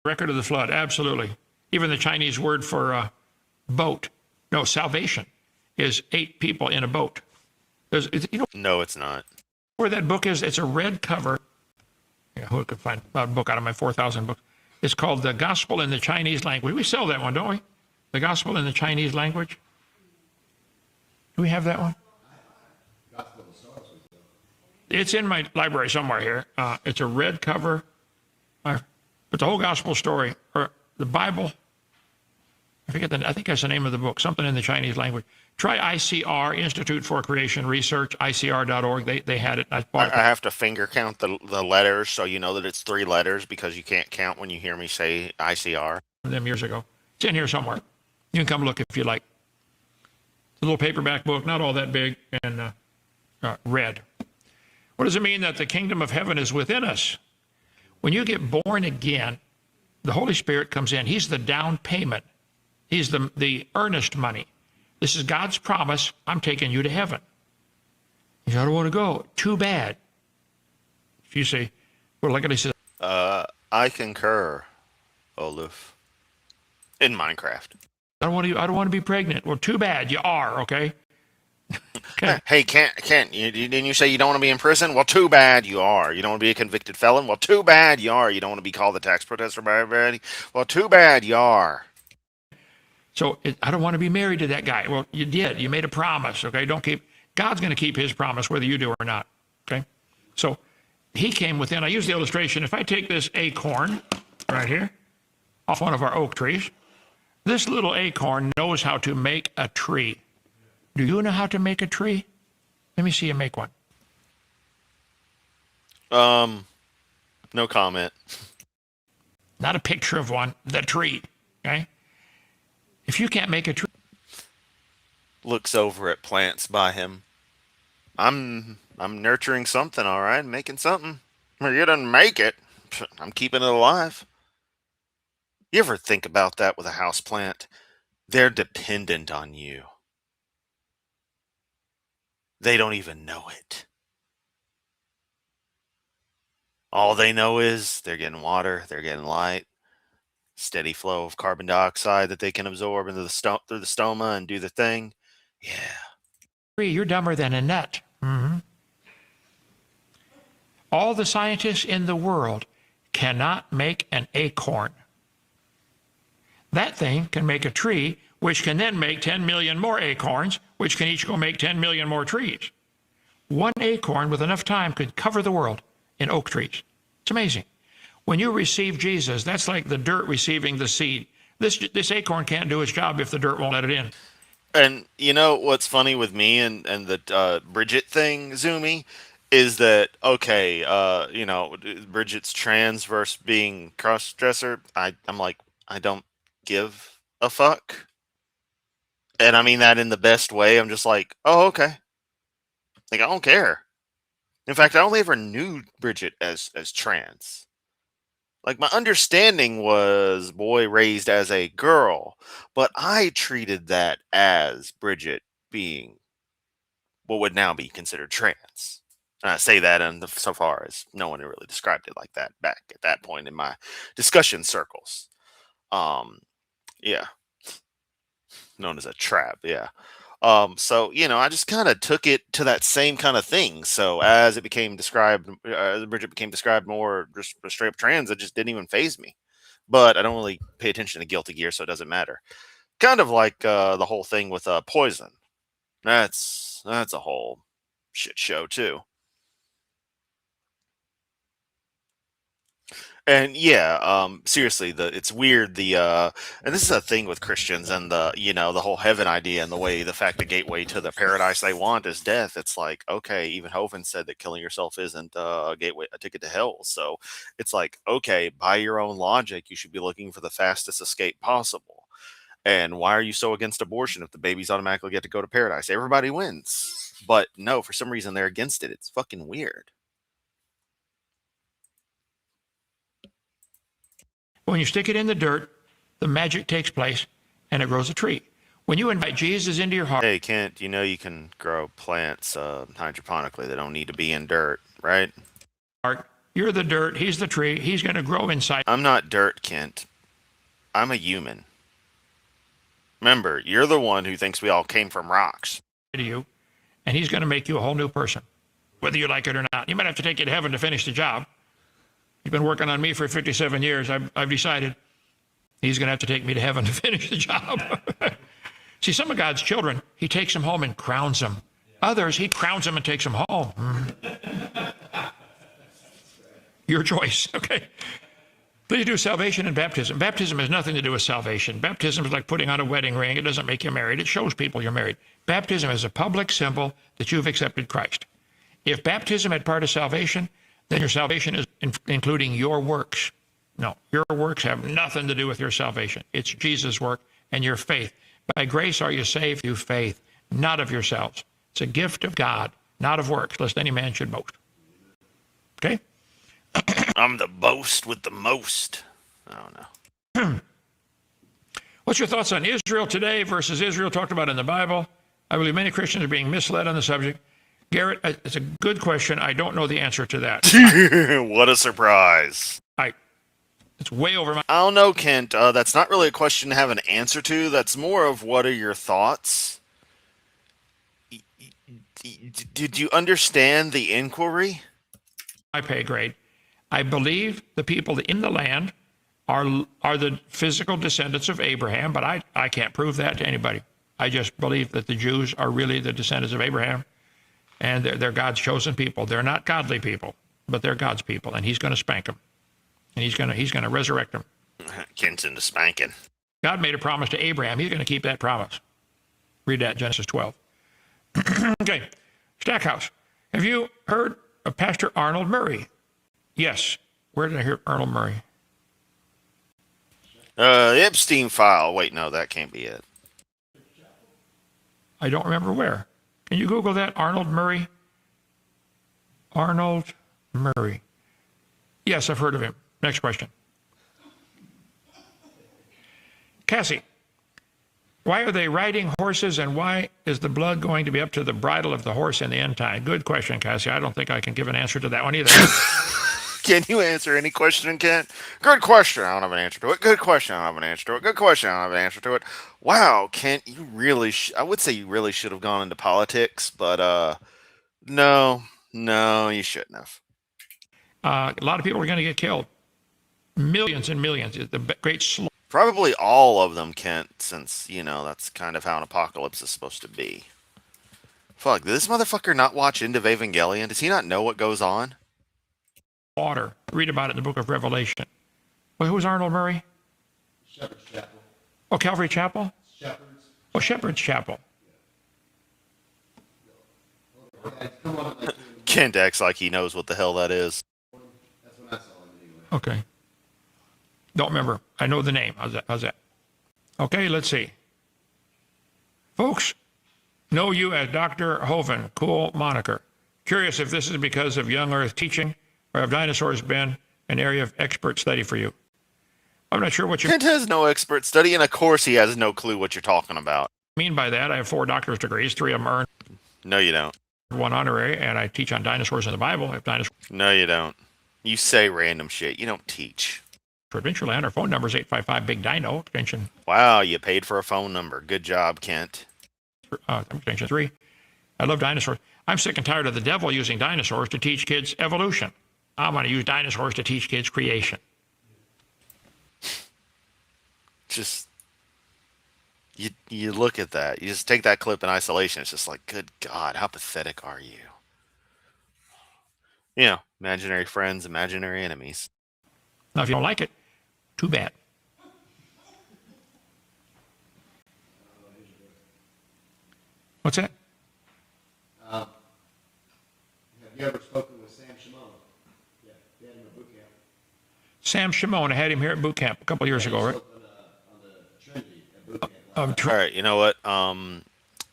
Record of the flood, absolutely. Even the Chinese word for boat, no, salvation, is 8 people in a boat. No, it's not. Where that book is, it's a red cover. Yeah, who could find a book out of my 4,000 books? It's called The Gospel in the Chinese Language. We sell that one, don't we? The Gospel in the Chinese Language. Do we have that one? It's in my library somewhere here. It's a red cover. But the whole gospel story, or the Bible, I think that's the name of the book, something in the Chinese language. Try ICR, Institute for Creation Research, ICR.org. They had it. I bought it. I have to finger count the letters so you know that it's 3 letters because you can't count when you hear me say ICR. Them years ago. It's in here somewhere. You can come look if you like. It's a little paperback book, not all that big, and red. What does it mean that the kingdom of heaven is within us? When you get born again, the Holy Spirit comes in. He's the down payment. He's the earnest money. This is God's promise. I'm taking you to heaven. You say, I don't want to go. Too bad. If you say, well, look at he says, I concur, Olaf. In Minecraft. I don't want to be pregnant. Well, too bad. You are, okay? Okay. Hey, Kent, didn't you say you don't want to be in prison? Well, too bad you are. You don't want to be a convicted felon? Well, too bad you are. You don't want to be called the tax protester by everybody? Well, too bad you are. So I don't want to be married to that guy. Well, you did. You made a promise, okay? God's going to keep his promise whether you do or not, okay? So he came within. I use the illustration. If I take this acorn right here off one of our oak trees, this little acorn knows how to make a tree. Do you know how to make a tree? Let me see you make one. No comment. Not a picture of one, the tree, okay? If you can't make a tree. Looks over at plants by him. I'm nurturing something, all right? Making something. Well, you didn't make it. I'm keeping it alive. You ever think about that with a house plant? They're dependent on you. They don't even know it. All they know is they're getting water, they're getting light, steady flow of carbon dioxide that they can absorb into through the stoma and do the thing. Yeah. You're dumber than a nut. Mm-hmm. All the scientists in the world cannot make an acorn. That thing can make a tree, which can then make 10 million more acorns, which can each go make 10 million more trees. One acorn with enough time could cover the world in oak trees. It's amazing. When you receive Jesus, that's like the dirt receiving the seed. This acorn can't do its job if the dirt won't let it in. And you know what's funny with me and the Bridget thing, Zoomy, is that, okay, Bridget's trans versus being cross-dresser. I'm like, I don't give a fuck. And I mean that in the best way. I'm just like, oh, okay. Like, I don't care. In fact, I only ever knew Bridget as trans. Like, my understanding was boy raised as a girl, but I treated that as Bridget being what would now be considered trans. And I say that so far as no one really described it like that back at that point in my discussion circles. Yeah. Known as a trap, yeah. So, I just kind of took it to that same kind of thing. So as it became described, Bridget became described more just straight up trans, it just didn't even faze me. But I don't really pay attention to Guilty Gear, so it doesn't matter. Kind of like the whole thing with Poison. That's a whole shit show too. And yeah, seriously, it's weird. And this is a thing with Christians and the whole heaven idea and the fact the gateway to the paradise they want is death. It's like, okay, even Hovind said that killing yourself isn't a ticket to hell. So it's like, okay, by your own logic, you should be looking for the fastest escape possible. And why are you so against abortion if the babies automatically get to go to paradise? Everybody wins. But no, for some reason they're against it. It's fucking weird. When you stick it in the dirt, the magic takes place and it grows a tree. When you invite Jesus into your heart. Hey, Kent, you can grow plants hydroponically. They don't need to be in dirt, right? You're the dirt. He's the tree. He's going to grow inside. I'm not dirt, Kent. I'm a human. Remember, you're the one who thinks we all came from rocks. To you, and he's going to make you a whole new person, whether you like it or not. You might have to take you to heaven to finish the job. You've been working on me for 57 years. I've decided he's going to have to take me to heaven to finish the job. See, some of God's children, he takes them home and crowns them. Others, he crowns them and takes them home. Your choice, okay? Please do salvation and baptism. Baptism has nothing to do with salvation. Baptism is like putting on a wedding ring. It doesn't make you married. It shows people you're married. Baptism is a public symbol that you've accepted Christ. If baptism had part of salvation, then your salvation is including your works. No, your works have nothing to do with your salvation. It's Jesus' work and your faith. By grace are you saved through faith, not of yourselves. It's a gift of God, not of works, lest any man should boast. Okay? I'm the boast with the most. I don't know. What's your thoughts on Israel today versus Israel talked about in the Bible? I believe many Christians are being misled on the subject. Garrett, it's a good question. I don't know the answer to that. What a surprise. It's way over my... I don't know, Kent. That's not really a question to have an answer to. That's more of what are your thoughts? Did you understand the inquiry? My pay grade. I believe the people in the land are the physical descendants of Abraham, but I can't prove that to anybody. I just believe that the Jews are really the descendants of Abraham, and they're God's chosen people. They're not godly people, but they're God's people, and he's going to spank them. And he's going to resurrect them. Kent's into spanking. God made a promise to Abraham. He's going to keep that promise. Read that, Genesis 12. Okay, Stackhouse. Have you heard of Pastor Arnold Murray? Yes. Where did I hear Arnold Murray? The Epstein file. Wait, no, that can't be it. I don't remember where. Can you Google that? Arnold Murray? Arnold Murray. Yes, I've heard of him. Next question. Cassie, why are they riding horses and why is the blood going to be up to the bridle of the horse in the end time? Good question, Cassie. I don't think I can give an answer to that one either. Can you answer any question, Kent? Good question. I don't have an answer to it. Good question. I don't have an answer to it. Good question. I don't have an answer to it. Wow, Kent, you really I would say you really should have gone into politics, but no, you shouldn't have. A lot of people are going to get killed. Millions and millions. The great slaughter. Probably all of them, Kent, since, that's kind of how an apocalypse is supposed to be. Fuck, did this motherfucker not watch End of Evangelion? Does he not know what goes on? Read about it in the book of Revelation. Well, who's Arnold Murray? Shepherd's Chapel. Oh, Calvary Chapel? Shepherd's. Oh, Shepherd's Chapel. Kent acts like he knows what the hell that is. That's what I saw him anyway. Okay. Don't remember. I know the name. How's that? Okay, let's see. Folks, know you as Dr. Hovind. Cool moniker. Curious if this is because of young Earth teaching or have dinosaurs been an area of expert study for you? I'm not sure what you Kent has no expert study, and of course he has no clue what you're talking about. mean by that. I have 4 doctorate degrees. 3 of them earned. No, you don't. 1 honorary, and I teach on dinosaurs in the Bible. I have dinosaur No, you don't. You say random shit. You don't teach. for Adventureland. Our phone number is 855-BIG-DINO, extension Wow, you paid for a phone number. Good job, Kent. extension 3. I love dinosaurs. I'm sick and tired of the devil using dinosaurs to teach kids evolution. I'm going to use dinosaurs to teach kids creation. Just, you look at that. You just take that clip in isolation. It's just like, good God, how pathetic are you? Imaginary friends, imaginary enemies. Now, if you don't like it, too bad. What's that? Have you ever spoken with Sam Shimon? Yeah, he had him at boot camp. Sam Shimon, I had him here at boot camp a couple years ago, right? On the Trinity at boot camp. All right, you know what?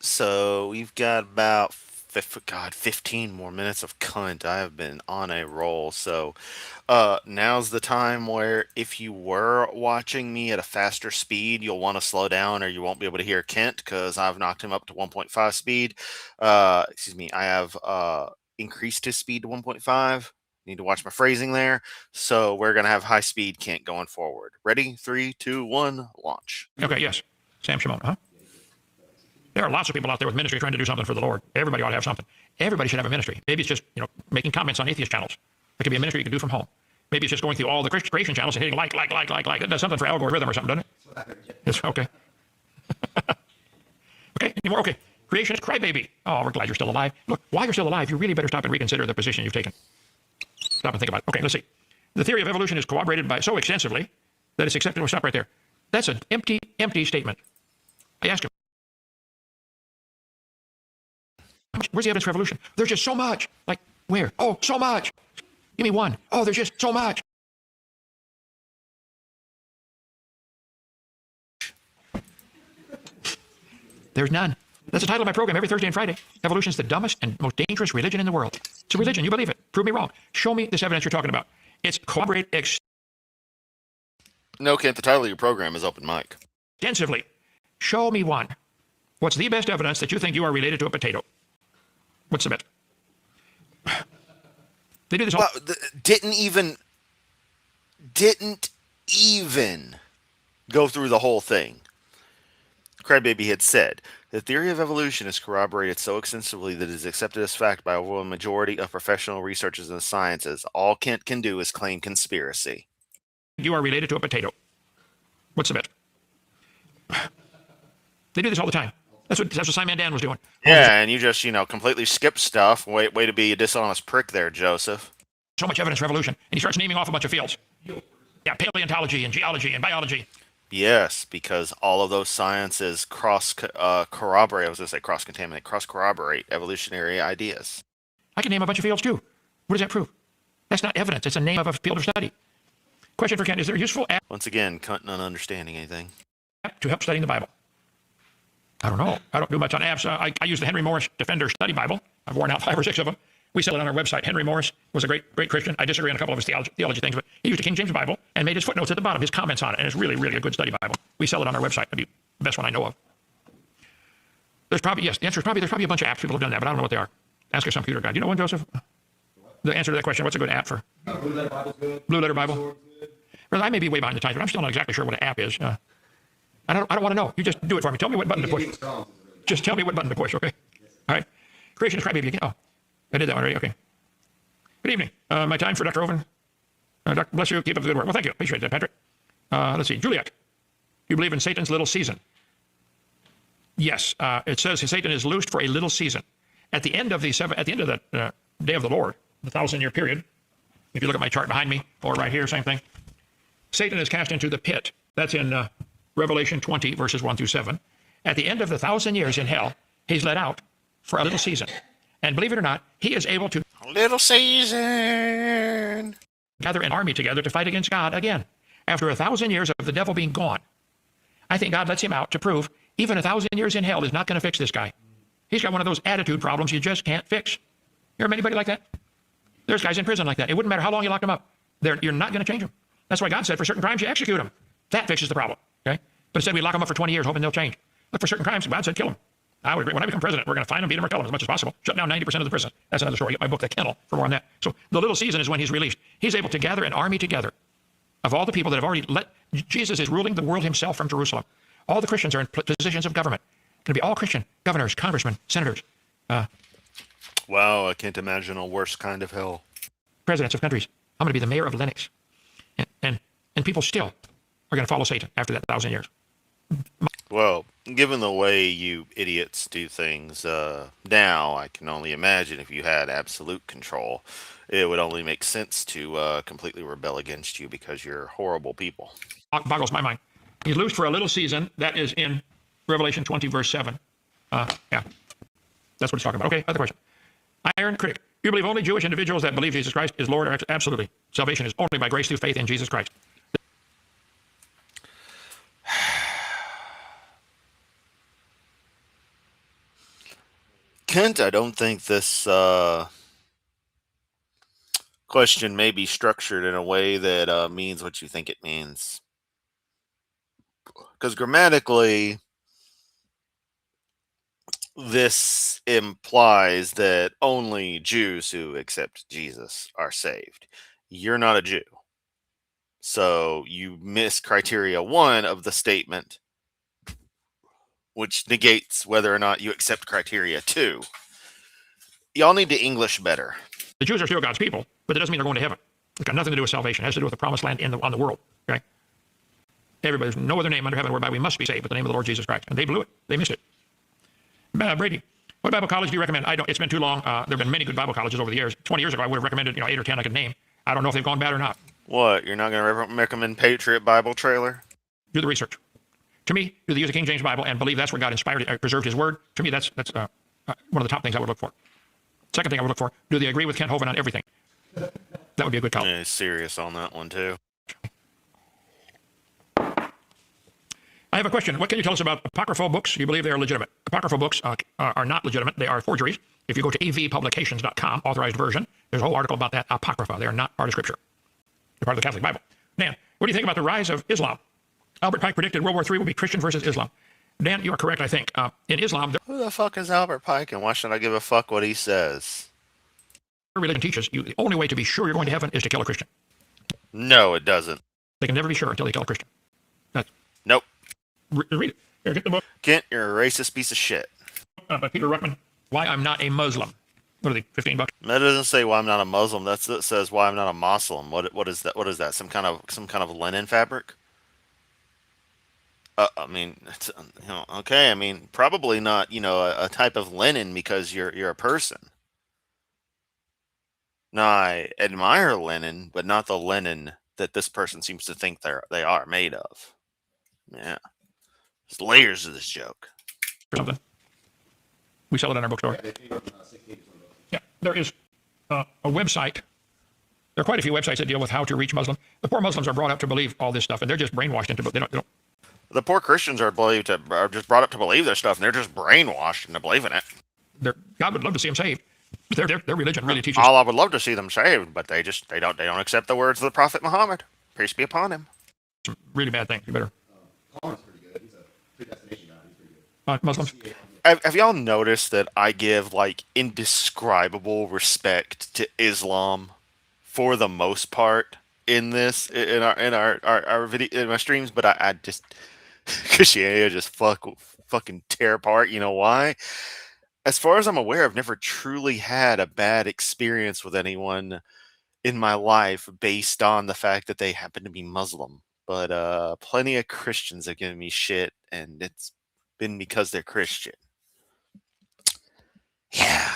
So we've got about 15 more minutes of cunt. I have been on a roll. So now's the time where if you were watching me at a faster speed, you'll want to slow down or you won't be able to hear Kent because I've knocked him up to 1.5 speed. I have increased his speed to 1.5. Need to watch my phrasing there. So we're going to have high speed Kent going forward. Ready? 3, 2, 1, launch. Okay, yes. Sam Shimon, huh? There are lots of people out there with ministry trying to do something for the Lord. Everybody ought to have something. Everybody should have a ministry. Maybe it's just, making comments on atheist channels. It could be a ministry you could do from home. Maybe it's just going through all the creation channels and hitting like. It does something for algorithm or something, doesn't it? It's okay. Okay, any more? Okay. Creationist crybaby. Oh, we're glad you're still alive. Look, while you're still alive, you really better stop and reconsider the position you've taken. Stop and think about it. Okay, let's see. The theory of evolution is corroborated by so extensively that it's accepted. We'll stop right there. That's an empty statement. I asked him, where's the evidence for evolution? There's just so much. Like, where? Oh, so much. Give me one. Oh, there's just so much. There's none. That's the title of my program every Thursday and Friday. Evolution is the dumbest and most dangerous religion in the world. It's a religion. You believe it. Prove me wrong. Show me this evidence you're talking about. It's corroborate No, Kent, the title of your program is Open Mic. extensively. Show me one. What's the best evidence that you think you are related to a potato? What's the best? They do this all. Well, didn't even go through the whole thing. Crybaby had said, the theory of evolution is corroborated so extensively that it is accepted as fact by a overwhelming majority of professional researchers in the sciences. All Kent can do is claim conspiracy. You are related to a potato. What's the best? They do this all the time. That's what Simon Dan was doing. Yeah, and you just, completely skip stuff. Way to be a dishonest prick there, Joseph. So much evidence for evolution. And he starts naming off a bunch of fields. Yeah, paleontology and geology and biology. Yes, because all of those sciences corroborate, I was going to say cross-contaminate, cross-corroborate evolutionary ideas. I can name a bunch of fields too. What does that prove? That's not evidence. It's a name of a field of study. Question for Kent, is there a useful app Once again, Kent not understanding anything. to help studying the Bible? I don't know. I don't do much on apps. I use the Henry Morris Defender Study Bible. I've worn out 5 or 6 of them. We sell it on our website. Henry Morris was a great Christian. I disagree on a couple of his theology things, but he used a King James Bible and made his footnotes at the bottom, his comments on it, and it's really, really a good study Bible. We sell it on our website. It'd be the best one I know of. There's probably, yes, the answer is probably, there's probably a bunch of apps people have done that, but I don't know what they are. Ask your computer guy. Do you know one, Joseph? The answer to that question, what's a good app for? Blue Letter Bible's good. Blue Letter Bible? Well, I may be way behind the times, but I'm still not exactly sure what an app is. I don't want to know. You just do it for me. Tell me what button to push. Just tell me what button to push, okay? All right. Creation is Crybaby again. Oh, I did that already. Okay. Good evening. My time for Dr. Hovind. Doctor, bless you. Keep up the good work. Well, thank you. Appreciate that, Patrick. Let's see. Juliet, you believe in Satan's little season? Yes. It says Satan is loosed for a little season. At the end of the day of the Lord, the 1,000-year period, if you look at my chart behind me, or right here, same thing, Satan is cast into the pit. That's in Revelation 20, verses 1 through 7. At the end of the 1,000 years in hell, he's let out for a little season. And believe it or not, he is able to Little season. gather an army together to fight against God again. After 1,000 years of the devil being gone, I think God lets him out to prove even 1,000 years in hell is not going to fix this guy. He's got one of those attitude problems you just can't fix. You ever met anybody like that? There's guys in prison like that. It wouldn't matter how long you locked them up. You're not going to change them. That's why God said for certain crimes you execute them. That fixes the problem. Okay? But instead we lock them up for 20 years hoping they'll change. But for certain crimes, God said kill them. I would agree. When I become president, we're going to find them, beat them, or kill them as much as possible. Shut down 90% of the prison. That's another story. Get my book, The Kennel, for more on that. So the little season is when he's released. He's able to gather an army together of all the people that have already Jesus is ruling the world himself from Jerusalem. All the Christians are in positions of government. Going to be all Christian governors, congressmen, senators, Wow, I can't imagine a worse kind of hell. presidents of countries. I'm going to be the mayor of Lennox. And people still are going to follow Satan after that 1,000 years. Well, given the way you idiots do things now, I can only imagine if you had absolute control, it would only make sense to completely rebel against you because you're horrible people. Boggles my mind. He's loosed for a little season. That is in Revelation 20, verse 7. Yeah, that's what he's talking about. Okay, other question. Iron Critic. You believe only Jewish individuals that believe Jesus Christ is Lord? Absolutely. Salvation is only by grace through faith in Jesus Christ. Kent, I don't think this question may be structured in a way that means what you think it means. Because grammatically, this implies that only Jews who accept Jesus are saved. You're not a Jew. So you miss criteria 1 of the statement, which negates whether or not you accept criteria 2. Y'all need to English better. The Jews are still God's people, but that doesn't mean they're going to heaven. It's got nothing to do with salvation. It has to do with the promised land on the world. Okay? There's no other name under heaven whereby we must be saved but the name of the Lord Jesus Christ. And they blew it. They missed it. Brady, what Bible college do you recommend? It's been too long. There have been many good Bible colleges over the years. 20 years ago, I would have recommended 8 or 10 I could name. I don't know if they've gone bad or not. What? You're not going to recommend Patriot Bible Trailer? Do the research. To me, do they use the King James Bible and believe that's where God inspired, preserved His Word? To me, that's one of the top things I would look for. Second thing I would look for, do they agree with Kent Hovind on everything? That would be a good call. Yeah, he's serious on that one, too. I have a question. What can you tell us about apocryphal books? You believe they are legitimate? Apocryphal books are not legitimate. They are forgeries. If you go to avpublications.com, authorized version, there's a whole article about that. Apocrypha. They are not part of Scripture. They're part of the Catholic Bible. Dan, what do you think about the rise of Islam? Albert Pike predicted World War III will be Christian versus Islam. Dan, you are correct, I think. In Islam, Who the fuck is Albert Pike, and why should I give a fuck what he says? their religion teaches you the only way to be sure you're going to heaven is to kill a Christian. No, it doesn't. They can never be sure until they kill a Christian. That's, Nope. read it. Here, get the book Kent, you're a racist piece of shit. by Peter Ruckman, Why I'm Not a Muslim. What are they, $15? That doesn't say why I'm not a Muslim. That says why I'm not a Muslim. What is that? What is that? Some kind of linen fabric? I mean, it's, okay. I mean, probably not. A type of linen because you're a person. Now, I admire linen, but not the linen that this person seems to think they are made of. Yeah, there's layers of this joke. Or something. We sell it in our bookstore. Yeah, there is a website. There are quite a few websites that deal with how to reach Muslims. The poor Muslims are brought up to believe all this stuff, and they're just brainwashed into. They don't. The poor Christians are just brought up to believe this stuff, and they're just brainwashed into believing it. God would love to see them saved. Their religion really teaches. All I would love to see them saved, but they don't accept the words of the Prophet Muhammad, peace be upon him. Some really bad things. You better. Colin's pretty good. He's a predestination guy. He's pretty good. Muslims. Have y'all noticed that I give like indescribable respect to Islam for the most part in our video in my streams, but I just Christianity just fucking tear apart. You know why? As far as I'm aware, I've never truly had a bad experience with anyone in my life based on the fact that they happen to be Muslim. But plenty of Christians have given me shit, and it's been because they're Christian. Yeah.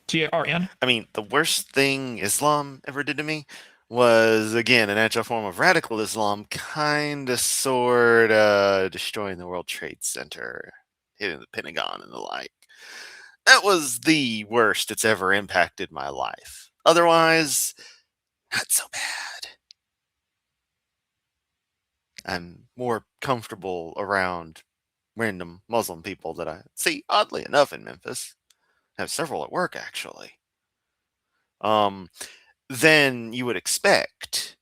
TRN. I mean, the worst thing Islam ever did to me was, again, an actual form of radical Islam, kind of, sort of destroying the World Trade Center, hitting the Pentagon and the like. That was the worst it's ever impacted my life. Otherwise, not so bad. I'm more comfortable around random Muslim people that I see, oddly enough, in Memphis. I have several at work, actually. Than you would expect.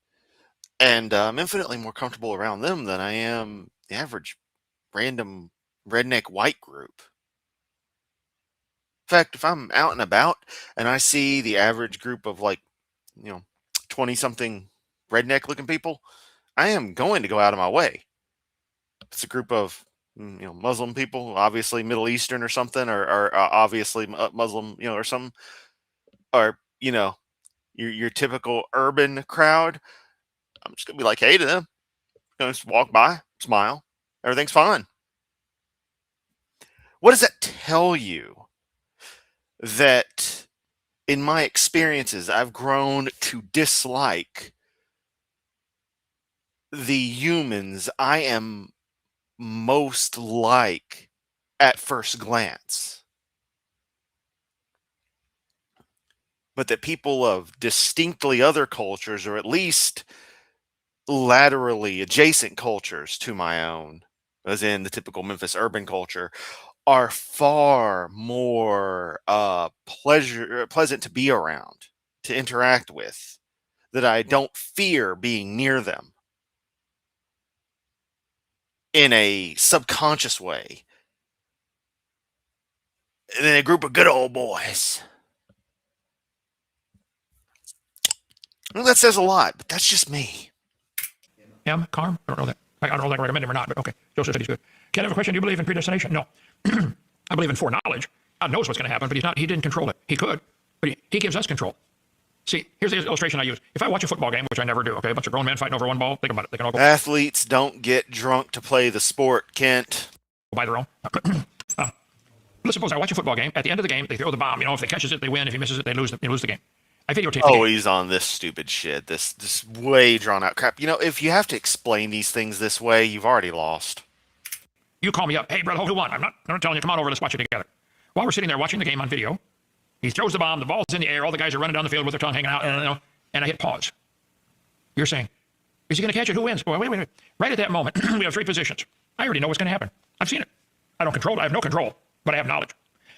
And I'm infinitely more comfortable around them than I am the average random redneck white group. In fact, if I'm out and about and I see the average group of 20-something redneck-looking people, I am going to go out of my way. It's a group of Muslim people, obviously Middle Eastern or something, or obviously Muslim, or some, or your typical urban crowd. I'm just gonna be like, hey to them, just walk by, smile, everything's fine. What does that tell you? That in my experiences, I've grown to dislike the humans I am most like at first glance. But that people of distinctly other cultures, or at least laterally adjacent cultures to my own, as in the typical Memphis urban culture, are far more pleasant to be around, to interact with, that I don't fear being near them in a subconscious way. And then a group of good old boys. Well, that says a lot, but that's just me. Carm? I don't know that. I don't know if I recommend him or not, but okay. Joseph said he's good. Ken, I have a question. Do you believe in predestination? No. I believe in foreknowledge. God knows what's going to happen, but he didn't control it. He could, but he gives us control. See, here's the illustration I use. If I watch a football game, which I never do, okay, a bunch of grown men fighting over one ball, think about it. They can all go Athletes don't get drunk to play the sport, Kent. by their own. Let's suppose I watch a football game. At the end of the game, they throw the bomb. If they catches it, they win. If he misses it, they lose the game. I videotaped the Oh, game. he's on this stupid shit. This way drawn out crap. You know, if you have to explain these things this way, you've already lost. You call me up. Hey, brother, who won? I'm not telling you. Come on over. Let's watch it together. While we're sitting there watching the game on video, he throws the bomb. The ball's in the air. All the guys are running down the field with their tongue hanging out. And I hit pause. You're saying, is he going to catch it? Who wins? Well, wait. Right at that moment, we have three positions. I already know what's going to happen. I've seen it. I don't control it. I have no control, but I have knowledge.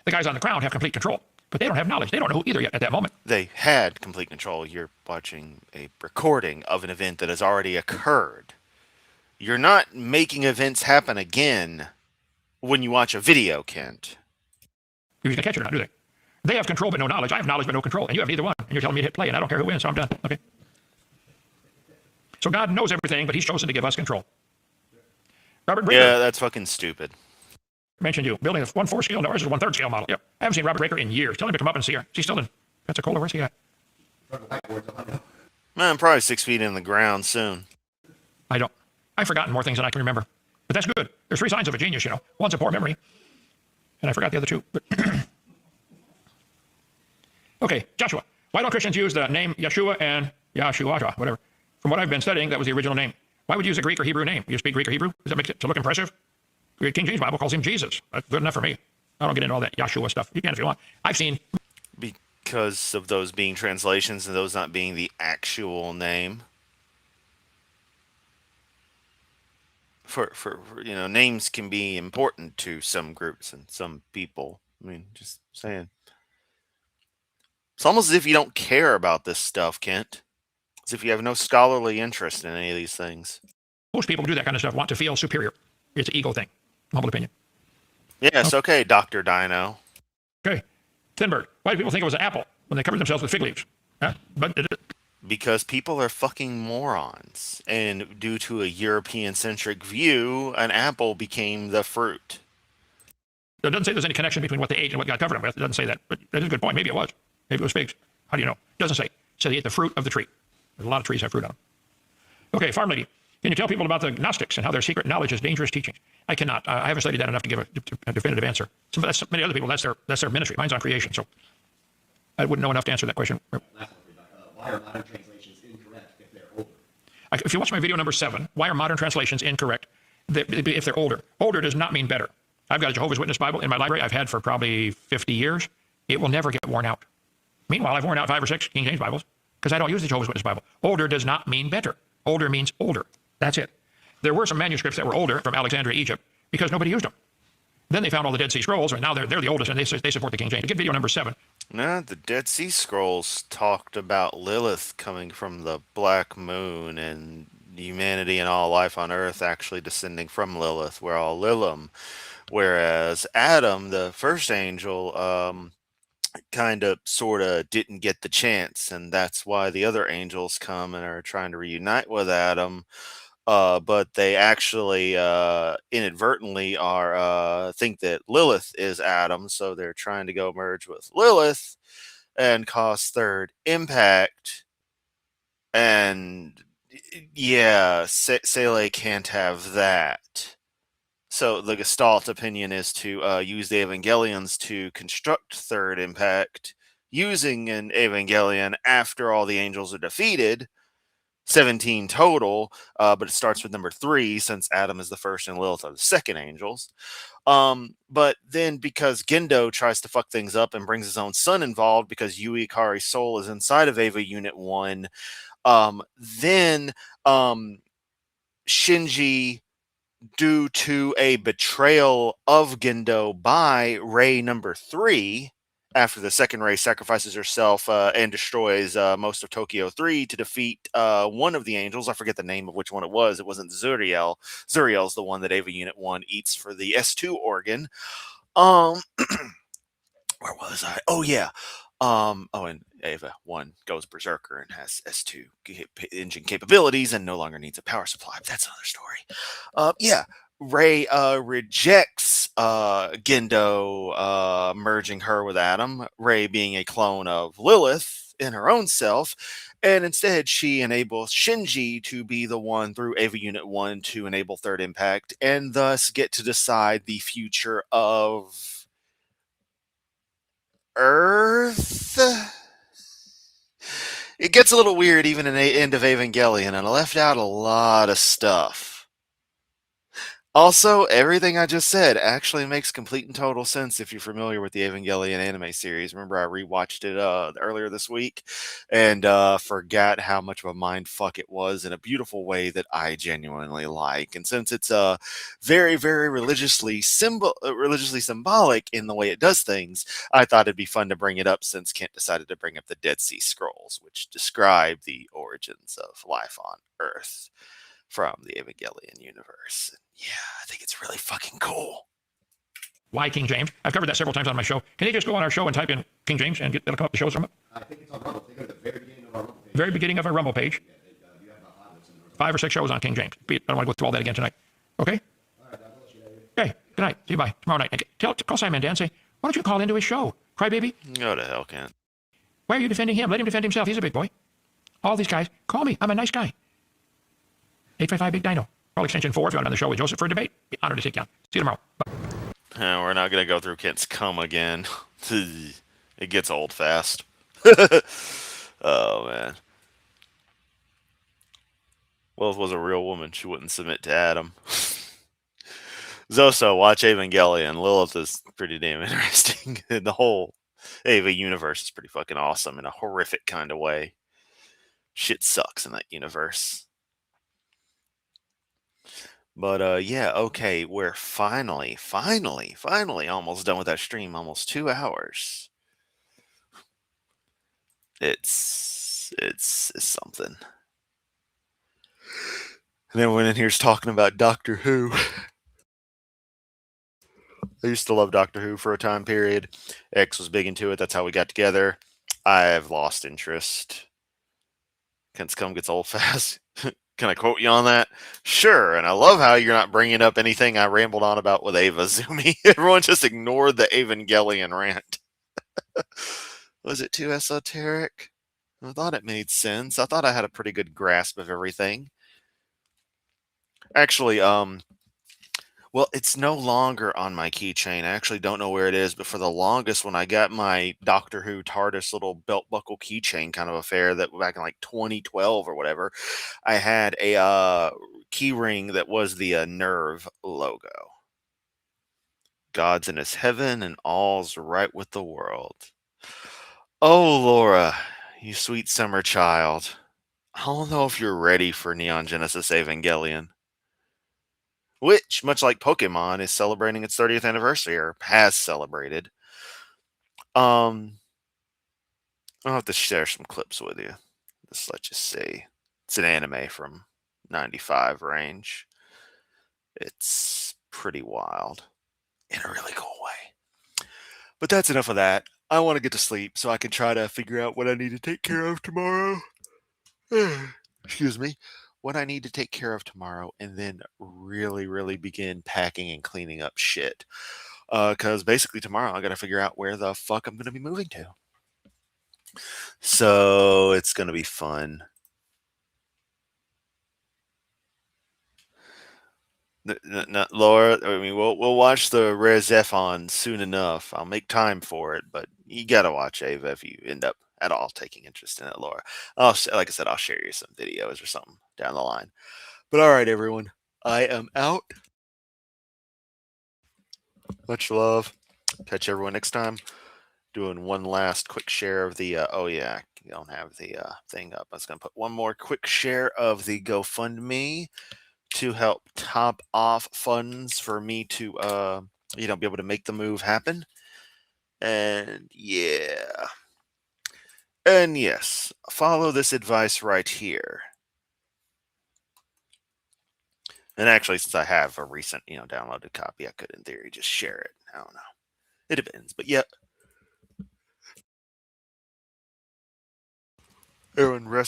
The guys on the ground have complete control, but they don't have knowledge. They don't know who either yet at that moment. They had complete control. You're watching a recording of an event that has already occurred. You're not making events happen again when you watch a video, Kent. Who's going to catch it or not, do they? They have control but no knowledge. I have knowledge but no control, and you have neither one. And you're telling me to hit play, and I don't care who wins, so I'm done. Okay. So God knows everything, but he's chosen to give us control. Robert Breaker Yeah, that's fucking stupid. mentioned you. Building a 1/4 scale, no, ours is a 1/3 scale model. Yep. I haven't seen Robert Breaker in years. Tell him to come up and see her. Is he still in Pensacola? Where's he at? Man, probably 6 feet in the ground soon. I don't. I've forgotten more things than I can remember. But that's good. There's three signs of a genius, you know. One's a poor memory, and I forgot the other two. But okay, Joshua. Why don't Christians use the name Yeshua and Yahshua, whatever? From what I've been studying, that was the original name. Why would you use a Greek or Hebrew name? You speak Greek or Hebrew? Does that make it to look impressive? The King James Bible calls him Jesus. That's good enough for me. I don't get into all that Yahshua stuff. You can if you want. I've seen Because of those being translations and those not being the actual name. For you know, names can be important to some groups and some people. I mean, just saying. It's almost as if you don't care about this stuff, Kent. As if you have no scholarly interest in any of these things. most people who do that kind of stuff want to feel superior. It's an ego thing. Humble opinion. Yes, okay, Dr. Dino. Okay. Thinberg. Why do people think it was an apple when they covered themselves with fig leaves? But Because people are fucking morons. And due to a European-centric view, an apple became the fruit. it doesn't say there's any connection between what they ate and what God covered them with. It doesn't say that. But that is a good point. Maybe it was. Maybe it was figs. How do you know? It doesn't say. It said they ate the fruit of the tree. There's a lot of trees have fruit on them. Okay, farm lady. Can you tell people about the Gnostics and how their secret knowledge is dangerous teaching? I cannot. I haven't studied that enough to give a definitive answer. That's many other people. That's their ministry. Mine's on creation, so I wouldn't know enough to answer that question. Why are modern translations incorrect if they're older? If you watch my video number 7, why are modern translations incorrect if they're older? Older does not mean better. I've got a Jehovah's Witness Bible in my library I've had for probably 50 years. It will never get worn out. Meanwhile, I've worn out 5 or 6 King James Bibles because I don't use the Jehovah's Witness Bible. Older does not mean better. Older means older. That's it. There were some manuscripts that were older from Alexandria, Egypt, because nobody used them. Then they found all the Dead Sea Scrolls, and now they're the oldest, and they support the King James. Get video number 7. No, the Dead Sea Scrolls talked about Lilith coming from the Black Moon and humanity and all life on Earth actually descending from Lilith. We're all Lilim. Whereas Adam, the first angel, kind of sort of didn't get the chance, and that's why the other angels come and are trying to reunite with Adam. But they actually inadvertently are think that Lilith is Adam, so they're trying to go merge with Lilith and cause third impact. And yeah, Sele can't have that. So the Gestalt opinion is to use the Evangelions to construct third impact using an Evangelion after all the angels are defeated. 17 total, but it starts with number 3 since Adam is the first and Lilith are the second angels. But then because Gendo tries to fuck things up and brings his own son involved because Yui Ikari's soul is inside of Eva Unit 1, then Shinji, due to a betrayal of Gendo by Rei number 3, after the second Rei sacrifices herself and destroys most of Tokyo 3 to defeat one of the angels. I forget the name of which one it was. It wasn't Zuriel. Zuriel's the one that Ava Unit 1 eats for the S2 organ. Where was I? Oh, yeah. And Ava 1 goes berserker and has S2 engine capabilities and no longer needs a power supply. But that's another story. Yeah. Rei rejects Gendo merging her with Adam, Rei being a clone of Lilith in her own self, and instead she enables Shinji to be the one through Ava Unit 1 to enable third impact, and thus get to decide the future of Earth. it gets a little weird even in the end of Evangelion, and I left out a lot of stuff. Also, everything I just said actually makes complete and total sense if you're familiar with the Evangelion anime series. Remember, I rewatched it earlier this week and forgot how much of a mind fuck it was in a beautiful way that I genuinely like. And since it's very, very religiously symbolic in the way it does things, I thought it'd be fun to bring it up since Kent decided to bring up the Dead Sea Scrolls, which describe the origins of life on Earth from the Evangelion universe. Yeah, I think it's really fucking cool. Why King James? I've covered that several times on my show. Can you just go on our show and type in King James and it'll come up the shows from it? I think it's on Rumble. They go to the very beginning of our Rumble page. Very beginning of our Rumble page. Yeah, you have about 5 listeners. 5 or 6 shows on King James. I don't want to go through all that again tonight. Okay? All right, I'll let you know. Okay, good night. See you bye. Tomorrow night. Call Simon Dan, say, why don't you call into his show? Crybaby? Go to hell, Kent. Why are you defending him? Let him defend himself. He's a big boy. All these guys, call me. I'm a nice guy. 855 Big Dino. Call extension 4 if you want to on the show with Joseph for a debate. Be honored to take you on. See you tomorrow. Bye. We're not going to go through Kent's cum again. It gets old fast. Oh, man. Lilith was a real woman. She wouldn't submit to Adam. Zoso, watch Evangelion. Lilith is pretty damn interesting. The whole Eva universe is pretty fucking awesome in a horrific kind of way. Shit sucks in that universe. But yeah, okay, we're finally almost done with that stream. Almost 2 hours. It's something. And everyone in here's talking about Doctor Who. I used to love Doctor Who for a time period. X was big into it. That's how we got together. I've lost interest. Kent's cum gets old fast. Can I quote you on that? Sure. And I love how you're not bringing up anything I rambled on about with Ava Zumi. Everyone just ignored the Evangelion rant. Was it too esoteric? I thought it made sense. I thought I had a pretty good grasp of everything. Actually, well, it's no longer on my keychain. I actually don't know where it is, but for the longest, when I got my Doctor Who TARDIS little belt buckle keychain kind of affair that back in like 2012 or whatever, I had a key ring that was the Nerve logo. God's in his heaven and all's right with the world. Oh, Laura, you sweet summer child. I don't know if you're ready for Neon Genesis Evangelion, which, much like Pokemon, is celebrating its 30th anniversary, or has celebrated. I'll have to share some clips with you. Just let you see. It's an anime from 95 range. It's pretty wild in a really cool way. But that's enough of that. I want to get to sleep so I can try to figure out what I need to take care of tomorrow. Excuse me. What I need to take care of tomorrow, and then really begin packing and cleaning up shit. Because basically tomorrow I got to figure out where the fuck I'm going to be moving to. So it's going to be fun. Laura, I mean, we'll watch the Rare Zephon soon enough. I'll make time for it, but you got to watch Ava if you end up at all taking interest in it, Laura. Like I said, I'll share you some videos or something down the line. But all right, everyone, I am out. Much love. Catch everyone next time. Doing one last quick share of the. Oh yeah, you don't have the thing up. I was gonna put one more quick share of the GoFundMe to help top off funds for me to be able to make the move happen. And yeah. And yes, follow this advice right here. And actually, since I have a recent, downloaded copy, I could, in theory, just share it. I don't know. It depends. But yeah. Everyone rest